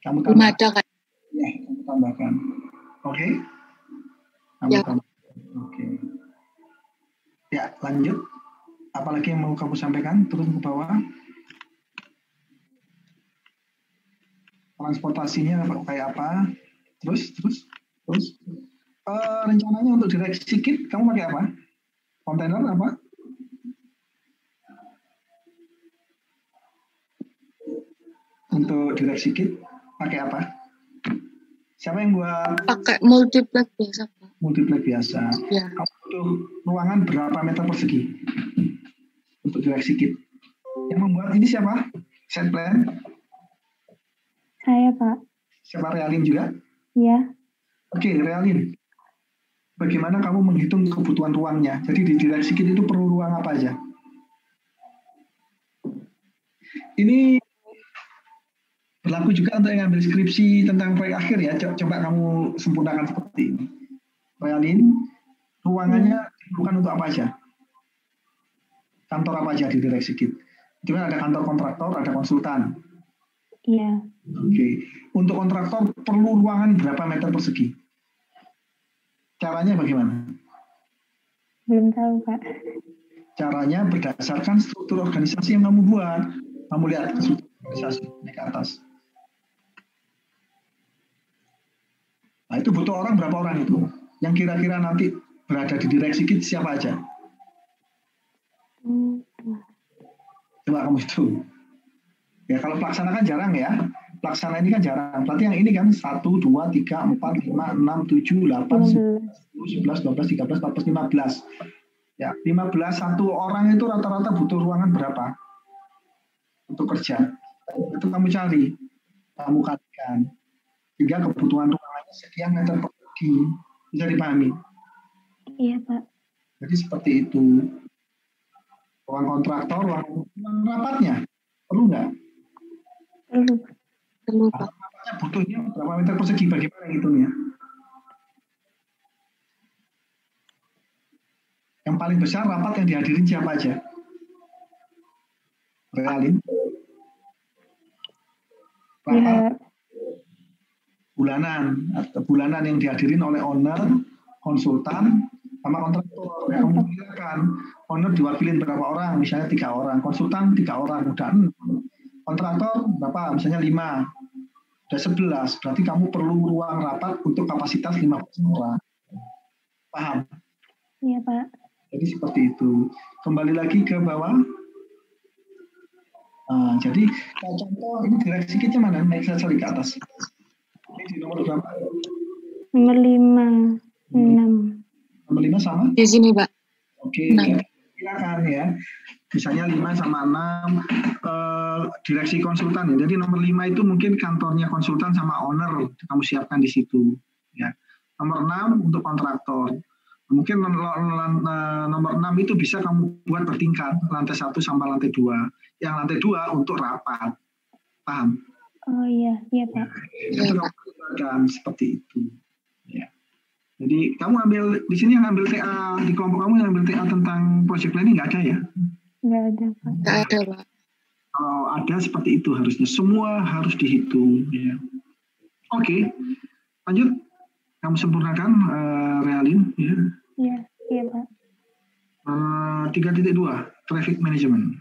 Kamu Belum tambah. ada, Kak. Ya, kamu tambahkan. Oke? Kamu Ya. tambah. Oke. Ya, lanjut. Apalagi yang mau kamu sampaikan? Turun ke bawah. Transportasinya kayak apa? Terus. Rencananya untuk direksi kit, kamu pakai apa? Kontainer apa? Untuk direksi kit, pakai apa? Siapa yang buat? Pakai multiplex biasa, Pak. Multiplex biasa. Ya. Kamu butuh ruangan berapa meter persegi untuk direksi kit? Yang membuat ini siapa? Set plan? Saya, Pak. Siapa realin juga? Iya. Oke, realin. Bagaimana kamu menghitung kebutuhan ruangnya? Jadi di direksi kit itu perlu ruang apa aja? Ini berlaku juga untuk yang ambil skripsi tentang proyek akhir ya. Coba kamu sempurnakan seperti ini. Realin, ruangannya diperlukan untuk apa aja? Kantor apa aja di direksi kit? Itu kan ada kantor kontraktor, ada konsultan. Iya. Oke. Untuk kontraktor perlu ruangan berapa meter persegi? Caranya bagaimana? Belum tahu, Pak. Caranya berdasarkan struktur organisasi yang kamu buat. Kamu lihat ke struktur organisasi ini ke atas. Nah, itu butuh orang berapa orang itu? Yang kira-kira nanti berada di direksi kit siapa aja? Coba kamu hitung. Ya, kalau pelaksana kan jarang ya. Pelaksana ini kan jarang. Berarti yang ini kan 1, 2, 3, 4, 5, 6, 7, 8, 9, 10, 11, 12, 13, 14, 15. Ya, 15 satu orang itu rata-rata butuh ruangan berapa? Untuk kerja. Itu kamu cari. Kamu kalikan. Sehingga kebutuhan ruangannya sekian meter persegi. Bisa dipahami? Iya, Pak. Jadi seperti itu. Ruang kontraktor, ruang rapatnya. Perlu nggak? Perlu, Pak. Rapatnya butuhnya berapa meter persegi? Bagaimana hitungnya? Yang paling besar rapat yang dihadirin siapa aja? Realin? Rapat bulanan atau bulanan yang dihadirin oleh owner, konsultan, sama kontraktor. Ya, kamu pikirkan, owner diwakilin berapa orang? Misalnya 3 orang, konsultan 3 orang, udah 6. Kontraktor berapa? Misalnya 5. Udah 11. Berarti kamu perlu ruang rapat untuk kapasitas 15 orang. Paham? Iya, Pak. Jadi seperti itu. Kembali lagi ke bawah. Nah, jadi contoh ini direksi kitnya mana? Naik saja ke atas. Ini di nomor berapa? Nomor 5, 6. Nomor 5 sama? Di sini, Pak. Oke, silakan ya. Misalnya 5 sama 6 direksi konsultan ya. Jadi nomor 5 itu mungkin kantornya konsultan sama owner, kamu siapkan di situ ya. Nomor 6 untuk kontraktor. Mungkin nomor 6 itu bisa kamu buat bertingkat, lantai 1 sama lantai 2. Yang lantai 2 untuk rapat. Paham? Oh iya Pak. Itu kamu buatkan seperti itu. Ya. Jadi kamu ambil di sini yang ambil TA di kelompok kamu yang ambil TA tentang project planning nggak ada ya? Nggak ada Pak. Nggak ada, Pak. Kalau ada seperti itu harusnya semua harus dihitung. Ya. Oke, lanjut. Kamu sempurnakan realin ya. Iya Pak. 3.2 traffic management.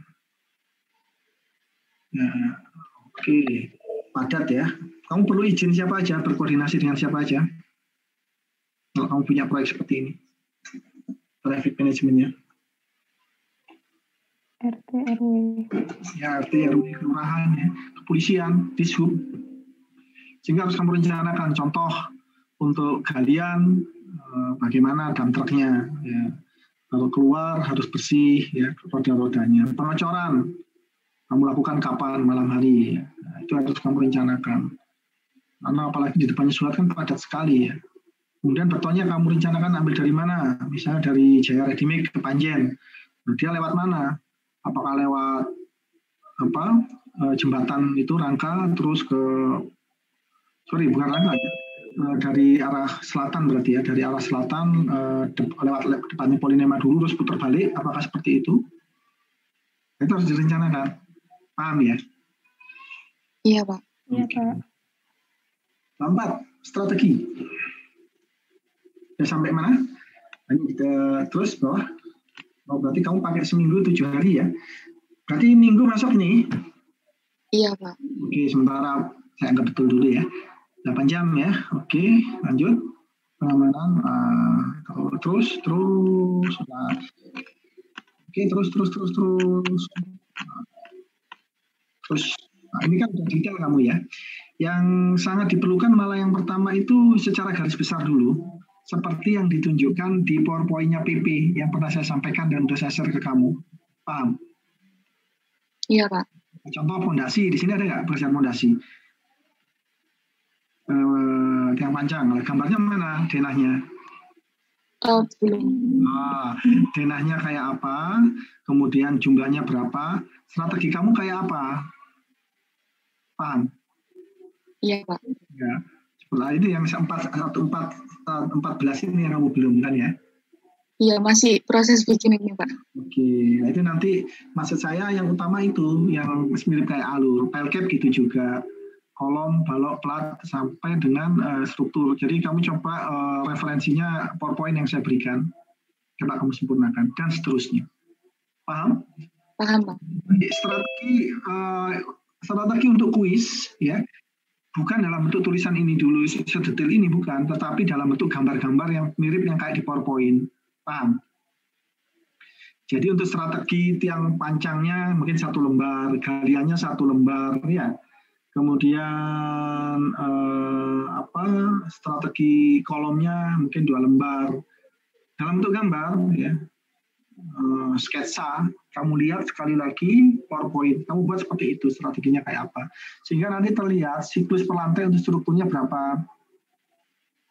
Ya, oke, padat ya. Kamu perlu izin siapa aja, berkoordinasi dengan siapa aja. Kalau kamu punya proyek seperti ini, traffic manajemennya. RT RW. Ya, RT RW, kelurahan, ya, kepolisian, dishub. Sehingga harus kamu rencanakan contoh untuk galian, bagaimana dump truknya. Ya. Kalau keluar harus bersih, ya, roda-rodanya. Pengecoran, kamu lakukan kapan, malam hari. Ya. Nah, itu harus kamu rencanakan. Karena apalagi di depannya surat kan padat sekali ya. Kemudian betonnya kamu rencanakan ambil dari mana? Misalnya dari Jaya Redimik ke Panjen. Nah, dia lewat mana? Apakah lewat jembatan itu rangka terus ke bukan rangka ya. Dari arah selatan berarti ya, dari arah selatan lewat depannya Polinema dulu terus putar balik, apakah seperti itu? Itu harus direncanakan. Paham ya? Iya, Pak. Iya Pak. 4, strategi. Sudah sampai mana? Ini kita terus bawah. Oh, berarti kamu pakai seminggu 7 hari ya. Berarti minggu masuk nih. Iya, Pak. Oke, sementara saya anggap betul dulu ya. 8 jam ya. Oke, lanjut. Pengamanan. Terus. Nah. Oke, terus. Nah, ini kan udah detail kamu ya. Yang sangat diperlukan malah yang pertama itu secara garis besar dulu. Seperti yang ditunjukkan di PowerPoint-nya PP yang pernah saya sampaikan dan sudah saya share ke kamu. Paham? Iya, Pak. Contoh fondasi, di sini ada nggak persiapan fondasi? Yang panjang, gambarnya mana denahnya? Belum. Denahnya kayak apa? Kemudian jumlahnya berapa? Strategi kamu kayak apa? Paham? Iya, Pak. Ya. Setelah itu yang 14 ini yang kamu belum kan ya? Iya, masih proses bikin ini, Pak. Oke, nah itu nanti maksud saya yang utama itu yang mirip kayak alur, file cap gitu juga, kolom, balok, plat sampai dengan struktur. Jadi kamu coba referensinya PowerPoint yang saya berikan, coba kamu sempurnakan dan seterusnya. Paham? Paham, Pak. Strategi untuk kuis ya. Bukan dalam bentuk tulisan ini dulu sedetail ini bukan, tetapi dalam bentuk gambar-gambar yang mirip yang kayak di PowerPoint. Paham? Jadi untuk strategi tiang pancangnya mungkin 1 lembar, galiannya 1 lembar, ya. Kemudian strategi kolomnya mungkin 2 lembar. Dalam bentuk gambar, ya. Sketsa, kamu lihat sekali lagi PowerPoint, kamu buat seperti itu strateginya kayak apa, sehingga nanti terlihat siklus per lantai untuk strukturnya berapa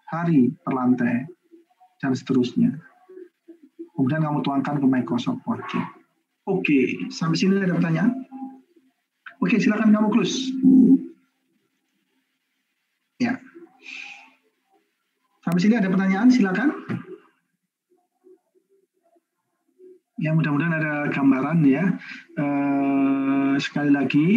hari per lantai dan seterusnya. Kemudian kamu tuangkan ke Microsoft Project. Oke, sampai sini ada pertanyaan? Oke, silakan kamu close. Ya. Sampai sini ada pertanyaan, silakan. Ya, mudah-mudahan ada gambaran ya. Sekali lagi,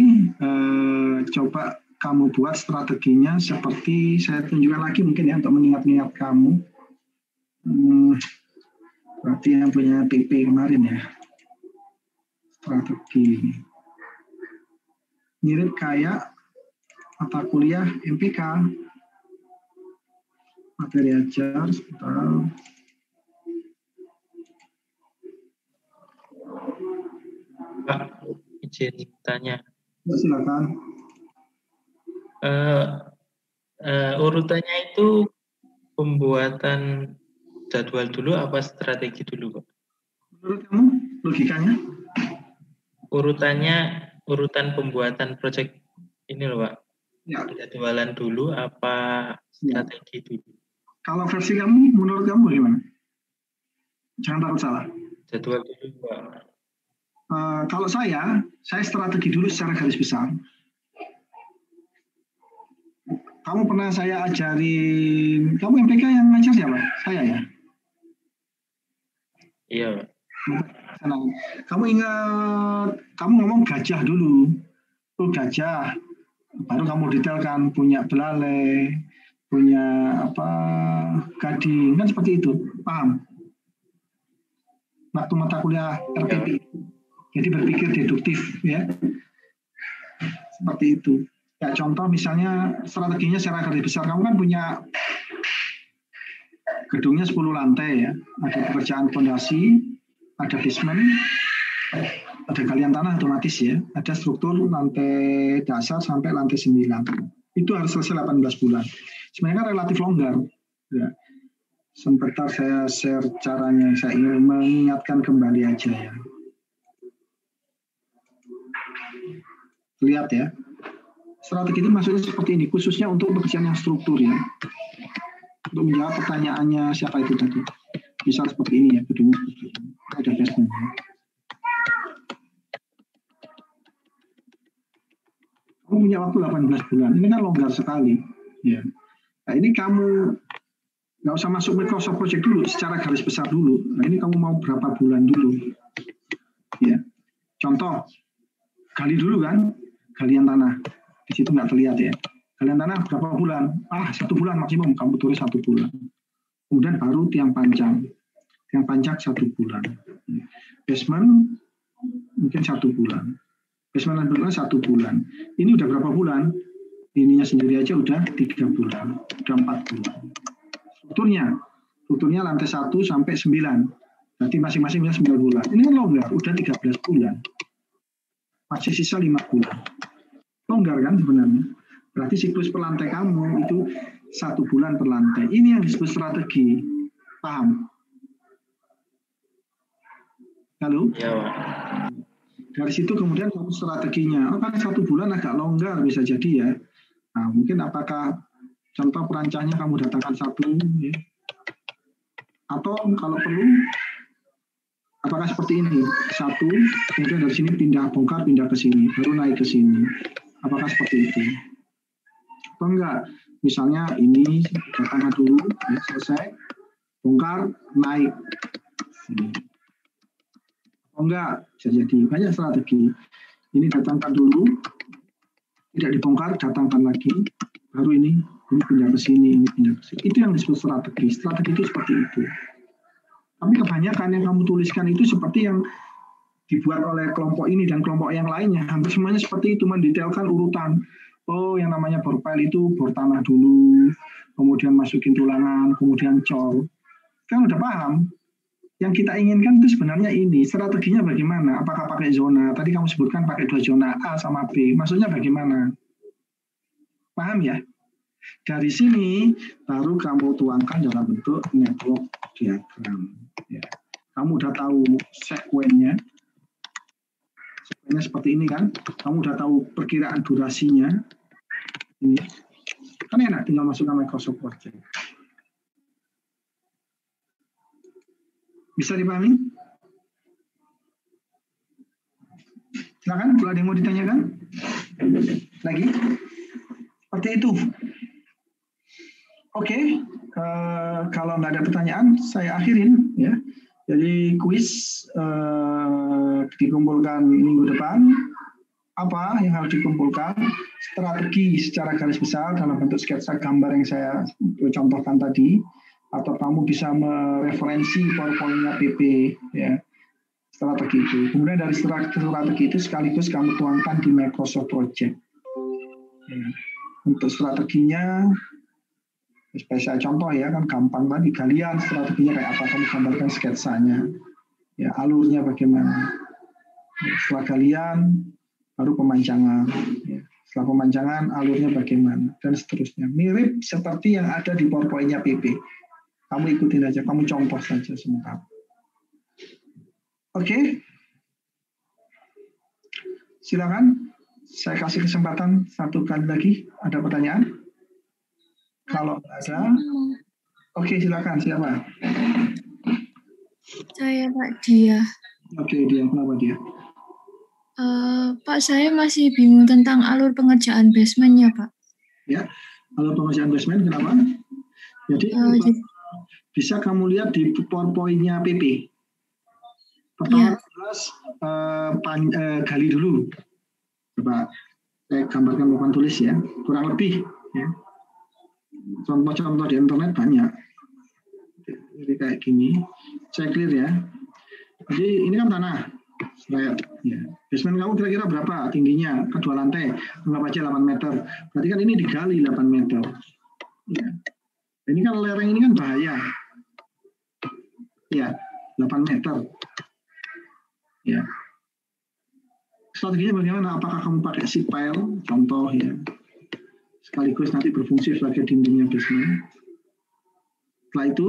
coba kamu buat strateginya seperti saya tunjukkan lagi mungkin ya untuk mengingat-ingat kamu. Berarti yang punya PP kemarin ya. Strategi. Mirip kayak mata kuliah MPK. Materi ajar, sebentar. Pak, izin tanya. Silakan. Urutannya itu pembuatan jadwal dulu apa strategi dulu, Pak? Menurut kamu logikanya? Urutan pembuatan proyek ini loh Pak. Ya. Jadwalan dulu apa strategi dulu? Kalau versi kamu, menurut kamu bagaimana? Jangan takut salah. Jadwal dulu Pak. Kalau saya strategi dulu secara garis besar. Kamu pernah saya ajarin, kamu MPK yang ngajar siapa? Saya ya? Iya Pak. Kamu ingat, kamu ngomong gajah dulu. Oh gajah, baru kamu detailkan punya belalai, punya gading, kan seperti itu, paham? Waktu mata kuliah RPP, jadi berpikir deduktif ya, seperti itu. Ya contoh misalnya strateginya secara garis besar, kamu kan punya gedungnya 10 lantai ya, ada pekerjaan fondasi, ada basement, ada galian tanah otomatis ya, ada struktur lantai dasar sampai lantai 9. Itu harus selesai 18 bulan. Sebenarnya kan relatif longgar. Ya. Sebentar saya share caranya, saya ingin mengingatkan kembali aja ya. Lihat ya. Strategi itu maksudnya seperti ini, khususnya untuk pekerjaan yang struktur ya. Untuk menjawab pertanyaannya siapa itu tadi. Misal seperti ini ya, gedung ada basement. Kamu punya waktu 18 bulan, ini kan longgar sekali. Ya. Nah ini kamu nggak usah masuk Microsoft Project dulu, secara garis besar dulu. Nah ini kamu mau berapa bulan dulu? Ya. Contoh, gali dulu kan, galian tanah. Di situ nggak terlihat ya. Galian tanah berapa bulan? 1 bulan maksimum, kamu tulis 1 bulan. Kemudian baru tiang panjang. Tiang panjang 1 bulan. Basement mungkin 1 bulan. Basement lantai 1 bulan. Ini udah berapa bulan? Ininya sendiri aja udah 3 bulan. Udah 4 bulan. Strukturnya lantai 1 sampai 9. Berarti masing-masingnya 9 bulan. Ini kan longgar, udah 13 bulan. Masih sisa 5 bulan. Longgar kan sebenarnya. Berarti siklus per lantai kamu itu 1 bulan per lantai. Ini yang disebut strategi. Paham? Halo? Iya Pak. Dari situ kemudian kamu strateginya. Kan 1 bulan agak longgar bisa jadi ya. Nah, mungkin apakah contoh perancangnya kamu datangkan 1 ya. Atau kalau perlu apakah seperti ini? 1, kemudian dari sini bongkar pindah ke sini, baru naik ke sini. Apakah seperti itu? Atau enggak? Misalnya ini datangkan dulu, ya, selesai, bongkar, naik. Atau enggak? Bisa jadi banyak strategi. Ini datangkan dulu, tidak dibongkar, datangkan lagi, baru ini pindah ke sini, ini pindah ke sini. Itu yang disebut strategi. Strategi itu seperti itu. Tapi kebanyakan yang kamu tuliskan itu seperti yang dibuat oleh kelompok ini dan kelompok yang lainnya. Hampir semuanya seperti itu, mendetailkan urutan. Oh, yang namanya bor pile itu bor tanah dulu, kemudian masukin tulangan, kemudian col. Kan udah paham. Yang kita inginkan itu sebenarnya ini. Strateginya bagaimana? Apakah pakai zona? Tadi kamu sebutkan pakai 2 zona, A sama B. Maksudnya bagaimana? Paham ya? Dari sini baru kamu tuangkan dalam bentuk network diagram. Ya. Kamu udah tahu sekuennya. Sekuennya seperti ini kan. Kamu udah tahu perkiraan durasinya. Ini. Kan enak tinggal masukkan Microsoft Project. Bisa dipahami? Silakan, kalau ada yang mau ditanyakan. Lagi? Seperti itu. Oke, kalau nggak ada pertanyaan, saya akhirin ya. Jadi kuis dikumpulkan minggu depan. Apa yang harus dikumpulkan? Strategi secara garis besar dalam bentuk sketsa gambar yang saya contohkan tadi. Atau kamu bisa mereferensi PowerPoint-nya PP ya. Strategi itu. Kemudian dari strategi itu sekaligus kamu tuangkan di Microsoft Project. Ya. Untuk strateginya, supaya saya contoh ya, kan gampang tadi. Kalian strateginya kayak apa, kamu gambarkan sketsanya. Ya, alurnya bagaimana. Ya, setelah kalian, baru pemancangan. Ya. Setelah pemancangan, alurnya bagaimana. Dan seterusnya. Mirip seperti yang ada di PowerPoint-nya PP. Kamu ikutin aja, kamu contoh saja sebentar. Oke. Silakan. Saya kasih kesempatan satu kali lagi. Ada pertanyaan? Kalau ada, oke silakan. Siapa? Saya Pak Dia. Oke, dia. Kenapa dia? Pak, saya masih bingung tentang alur pengerjaan basement-nya, Pak. Ya, alur pengerjaan basement kenapa? Jadi bisa kamu lihat di PowerPoint-nya PP. Pertama jelas gali dulu. Coba saya gambarkan papan tulis ya, kurang lebih. Ya. Contoh-contoh di internet banyak. Jadi kayak gini, saya clear ya. Jadi ini kan tanah, ya. Basement kamu kira-kira berapa tingginya? Kedua lantai, anggap aja 8 meter. Berarti kan ini digali 8 meter. Ya. Ini kan lereng ini kan bahaya. Ya, 8 meter. Ya. Strateginya bagaimana? Apakah kamu pakai sheet pile? Contoh ya. Sekaligus nanti berfungsi sebagai dindingnya basement. Setelah itu,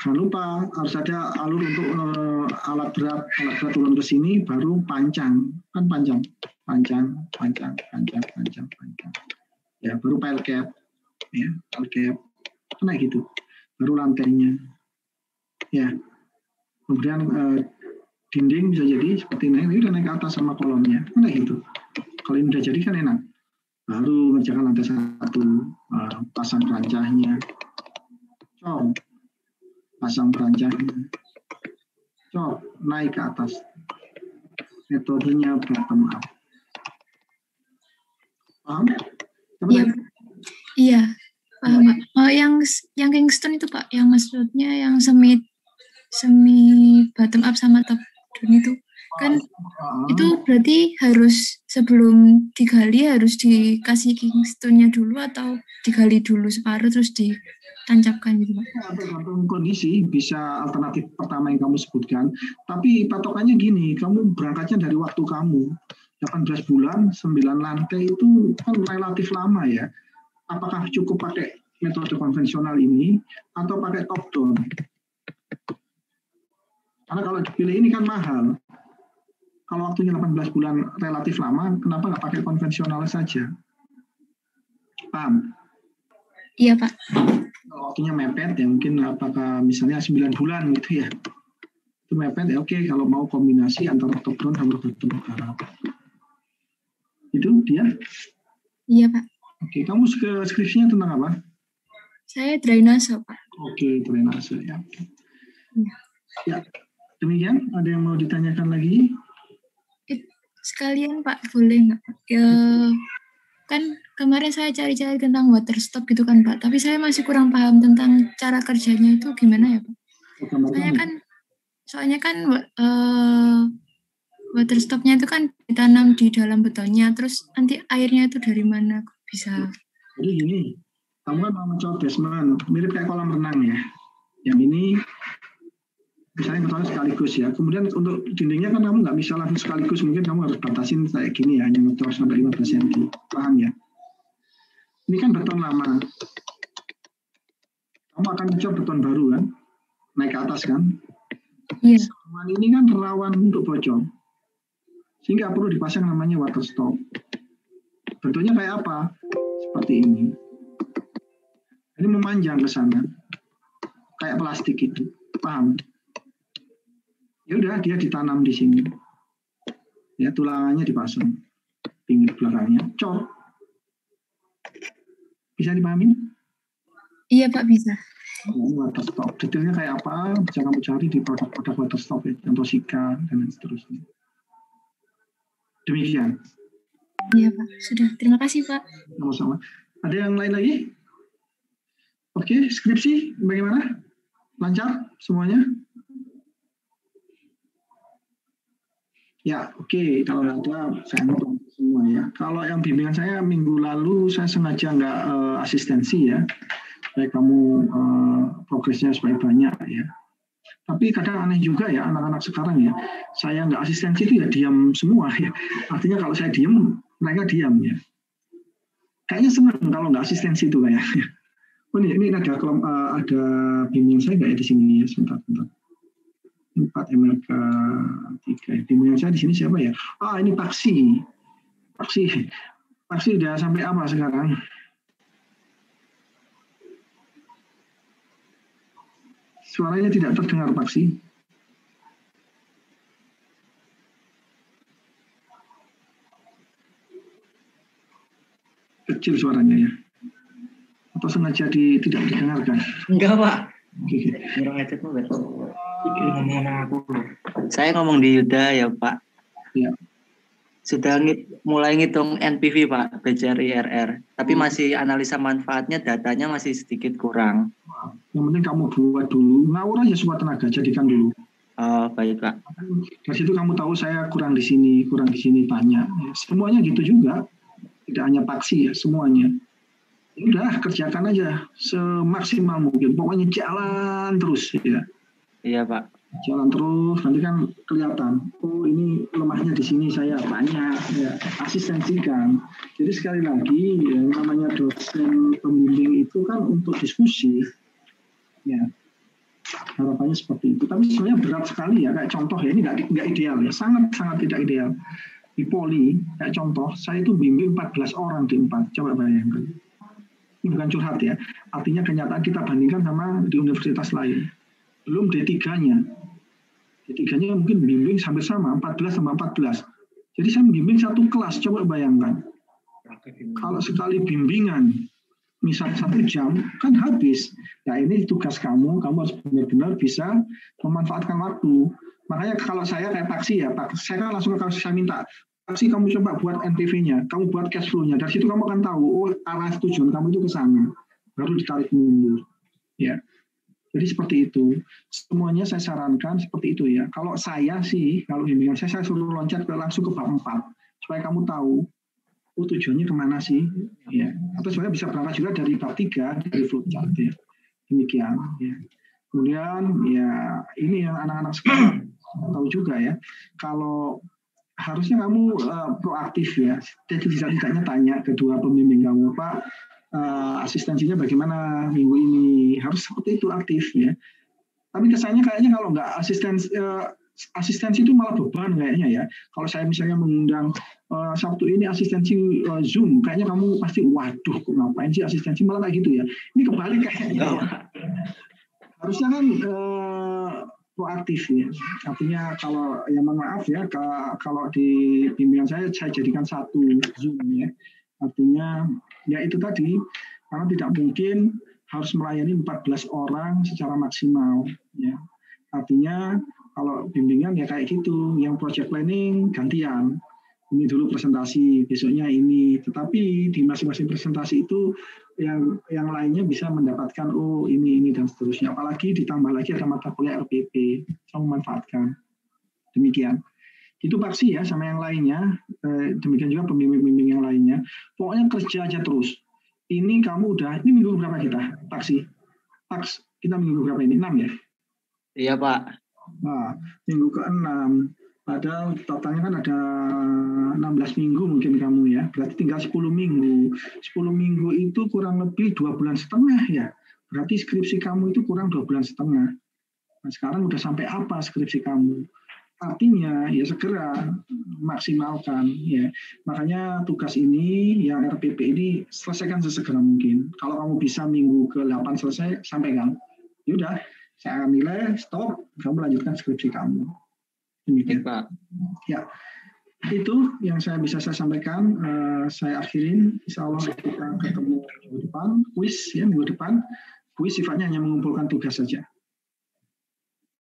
jangan lupa harus ada alur untuk alat berat turun ke sini, baru panjang. Kan panjang. Ya, baru pile cap. Ya, pile cap. Nah gitu. Baru lantainya. Ya. Kemudian dinding bisa jadi seperti ini udah naik ke atas sama kolomnya. Nah gitu. Kalau ini udah jadi kan enak. Baru mengerjakan lantai 1, pasang perancahnya. Pasang perancahnya. Naik ke atas. Metodenya bottom up. Paham? Iya. Paham, Pak. Yang Kingston itu Pak, yang maksudnya yang semi bottom up sama top down itu kan itu berarti harus sebelum digali harus dikasih Kingstonnya dulu atau digali dulu separuh terus ditancapkan gitu Pak? Tergantung kondisi, bisa alternatif pertama yang kamu sebutkan, tapi patokannya gini, kamu berangkatnya dari waktu kamu 18 bulan, 9 lantai itu kan relatif lama ya. Apakah cukup pakai metode konvensional ini atau pakai top down? Karena kalau dipilih ini kan mahal. Kalau waktunya 18 bulan relatif lama, kenapa nggak pakai konvensional saja? Paham? Iya, Pak. Kalau waktunya mepet, ya mungkin apakah misalnya 9 bulan gitu ya. Itu mepet, ya oke. Kalau mau kombinasi antara top down sama bottom up. Itu dia? Iya, Pak. Oke, kamu skripsinya tentang apa? Saya drainase, Pak. Oke, drainase ya. Ya, demikian. Ada yang mau ditanyakan lagi? Sekalian Pak, boleh nggak Pak? Kan kemarin saya cari-cari tentang water stop gitu kan Pak, tapi saya masih kurang paham tentang cara kerjanya itu gimana ya Pak? Soalnya kan water stopnya itu kan ditanam di dalam betonnya, terus nanti airnya itu dari mana bisa? Jadi gini, kamu kan mau mencoba basement, mirip kayak kolam renang ya. Yang ini misalnya betonnya sekaligus ya. Kemudian untuk dindingnya kan kamu nggak bisa langsung sekaligus, mungkin kamu harus batasin kayak gini ya, hanya ngecor sampai 15 cm. Paham ya? Ini kan beton lama. Kamu akan ngecor beton baru kan? Naik ke atas kan? Iya. Saluran ini kan rawan untuk bocor. Sehingga perlu dipasang namanya water stop. Bentuknya kayak apa? Seperti ini. Ini memanjang ke sana. Kayak plastik itu. Paham? Ya udah, dia ditanam di sini. Ya, tulangannya dipasang. Pinggir belakangnya. Cor. Bisa dipahami? Iya Pak, bisa. Water stop. Detailnya kayak apa? Bisa kamu cari di produk-produk water stop ya. Contoh Sika dan seterusnya. Demikian. Iya Pak, sudah. Terima kasih Pak. Sama-sama. Ada yang lain lagi? Oke, skripsi bagaimana? Lancar semuanya? Ya, oke. Kalau ada, saya mau semua ya. Kalau yang bimbingan saya minggu lalu, saya sengaja nggak asistensi ya. Supaya kamu progresnya supaya banyak ya. Tapi kadang aneh juga ya anak-anak sekarang ya. Saya nggak asistensi itu ya diam semua ya. Artinya kalau saya diam, mereka diam ya. Kayaknya senang kalau nggak asistensi itu kayaknya. Oh ini ada bimbingan saya nggak ya di sini ya, sebentar. 4 MRK 3. Bimbingan saya di sini siapa ya? Ini Paksi. Paksi udah sampai apa sekarang? Suaranya tidak terdengar, Paksi. Kecil suaranya ya. Atau sengaja tidak didengarkan? Enggak, Pak. Oke. Kurang aja tuh, Saya ngomong di Yuda ya, Pak. Ya. Sudah mulai ngitung NPV, Pak, BCRI-RR. Tapi masih analisa manfaatnya, datanya masih sedikit kurang. Yang penting kamu buat dulu. Ngawur aja semua tenaga, jadikan dulu. Oh, baik, Pak. Dari situ kamu tahu saya kurang di sini banyak. Ya, semuanya gitu juga. Tidak hanya Paksi ya, semuanya. Udah kerjakan aja semaksimal mungkin, pokoknya jalan terus ya. Iya, Pak. Jalan terus, nanti kan kelihatan, ini lemahnya di sini saya banyak ya, asistensikan. Jadi sekali lagi yang namanya dosen pembimbing itu kan untuk diskusi ya, harapannya seperti itu. Tapi sebenarnya berat sekali ya, kayak contoh ya, ini nggak ideal ya, sangat tidak ideal. Di Poli kayak contoh, saya itu bimbing 14 orang di 4, coba bayangkan. Ini bukan curhat ya, artinya kenyataan kita bandingkan sama di universitas lain. Belum D3-nya. D3-nya mungkin bimbing hampir sama, 14 sama 14. Jadi saya membimbing satu kelas, coba bayangkan. Kalau sekali bimbingan, misal 1 jam, kan habis. Nah ini tugas kamu harus benar-benar bisa memanfaatkan waktu. Makanya kalau saya kayak Paksi ya, saya kan langsung kalau saya minta, Paksi kamu coba buat NPV-nya, kamu buat cash flow-nya. Dari situ kamu akan tahu, arah tujuan kamu itu ke sana. Baru ditarik mundur. Ya. Jadi seperti itu. Semuanya saya sarankan seperti itu ya. Kalau saya sih, kalau bimbingan saya suruh loncat langsung ke bab 4. Supaya kamu tahu, tujuannya kemana sih. Ya. Atau sebenarnya bisa berangkat juga dari bab 3, dari flowchart ya. Demikian. Ya. Kemudian ya ini yang anak-anak sekarang tahu juga ya. Kalau harusnya kamu proaktif ya. Jadi tidak-tidaknya tanya kedua pembimbing kamu, Pak, asistensinya bagaimana minggu ini, harus seperti itu aktif ya. Tapi kesannya kayaknya kalau nggak asistensi itu malah beban kayaknya ya. Kalau saya misalnya mengundang Sabtu ini asistensi Zoom, kayaknya kamu pasti waduh kok ngapain sih asistensi, malah kayak gitu ya. Ini kebalik kayaknya. Harusnya kan proaktif ya. Artinya kalau ya mohon maaf ya, kalau di bimbingan saya jadikan satu Zoom ya. Artinya ya itu tadi, karena tidak mungkin harus melayani 14 orang secara maksimal. Ya. Artinya kalau bimbingan ya kayak gitu, yang project planning gantian. Ini dulu presentasi, besoknya ini. Tetapi di masing-masing presentasi itu yang lainnya bisa mendapatkan ini dan seterusnya. Apalagi ditambah lagi ada mata kuliah RPP, saya memanfaatkan. Demikian. Itu Paksi ya sama yang lainnya. Demikian juga pembimbing-pembimbing yang lainnya. Pokoknya kerja aja terus. Ini kamu ini minggu berapa kita, Paksi? Kita minggu berapa ini? 6 ya? Iya, Pak. Nah, minggu ke-6. Padahal totalnya kan ada 16 minggu mungkin kamu ya. Berarti tinggal 10 minggu. 10 minggu itu kurang lebih 2,5 bulan ya. Berarti skripsi kamu itu kurang 2,5 bulan. Nah, sekarang udah sampai apa skripsi kamu? Artinya ya segera maksimalkan ya. Makanya tugas ini yang RPP ini selesaikan sesegera mungkin. Kalau kamu bisa minggu ke-8 selesai, sampaikan. Yaudah, saya akan nilai, stop, kamu lanjutkan skripsi kamu. Demikian Pak. Ya, itu yang saya sampaikan. Saya akhirin. Insya Allah kita ketemu minggu depan. Kuis ya minggu depan. Kuis sifatnya hanya mengumpulkan tugas saja.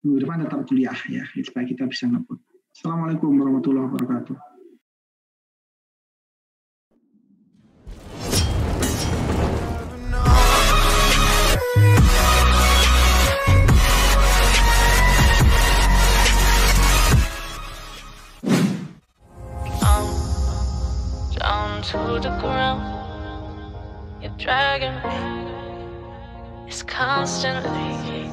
Minggu depan tetap kuliah ya, supaya kita bisa ngebut. Assalamualaikum warahmatullahi wabarakatuh. Down to the ground, you're dragging me. It's constantly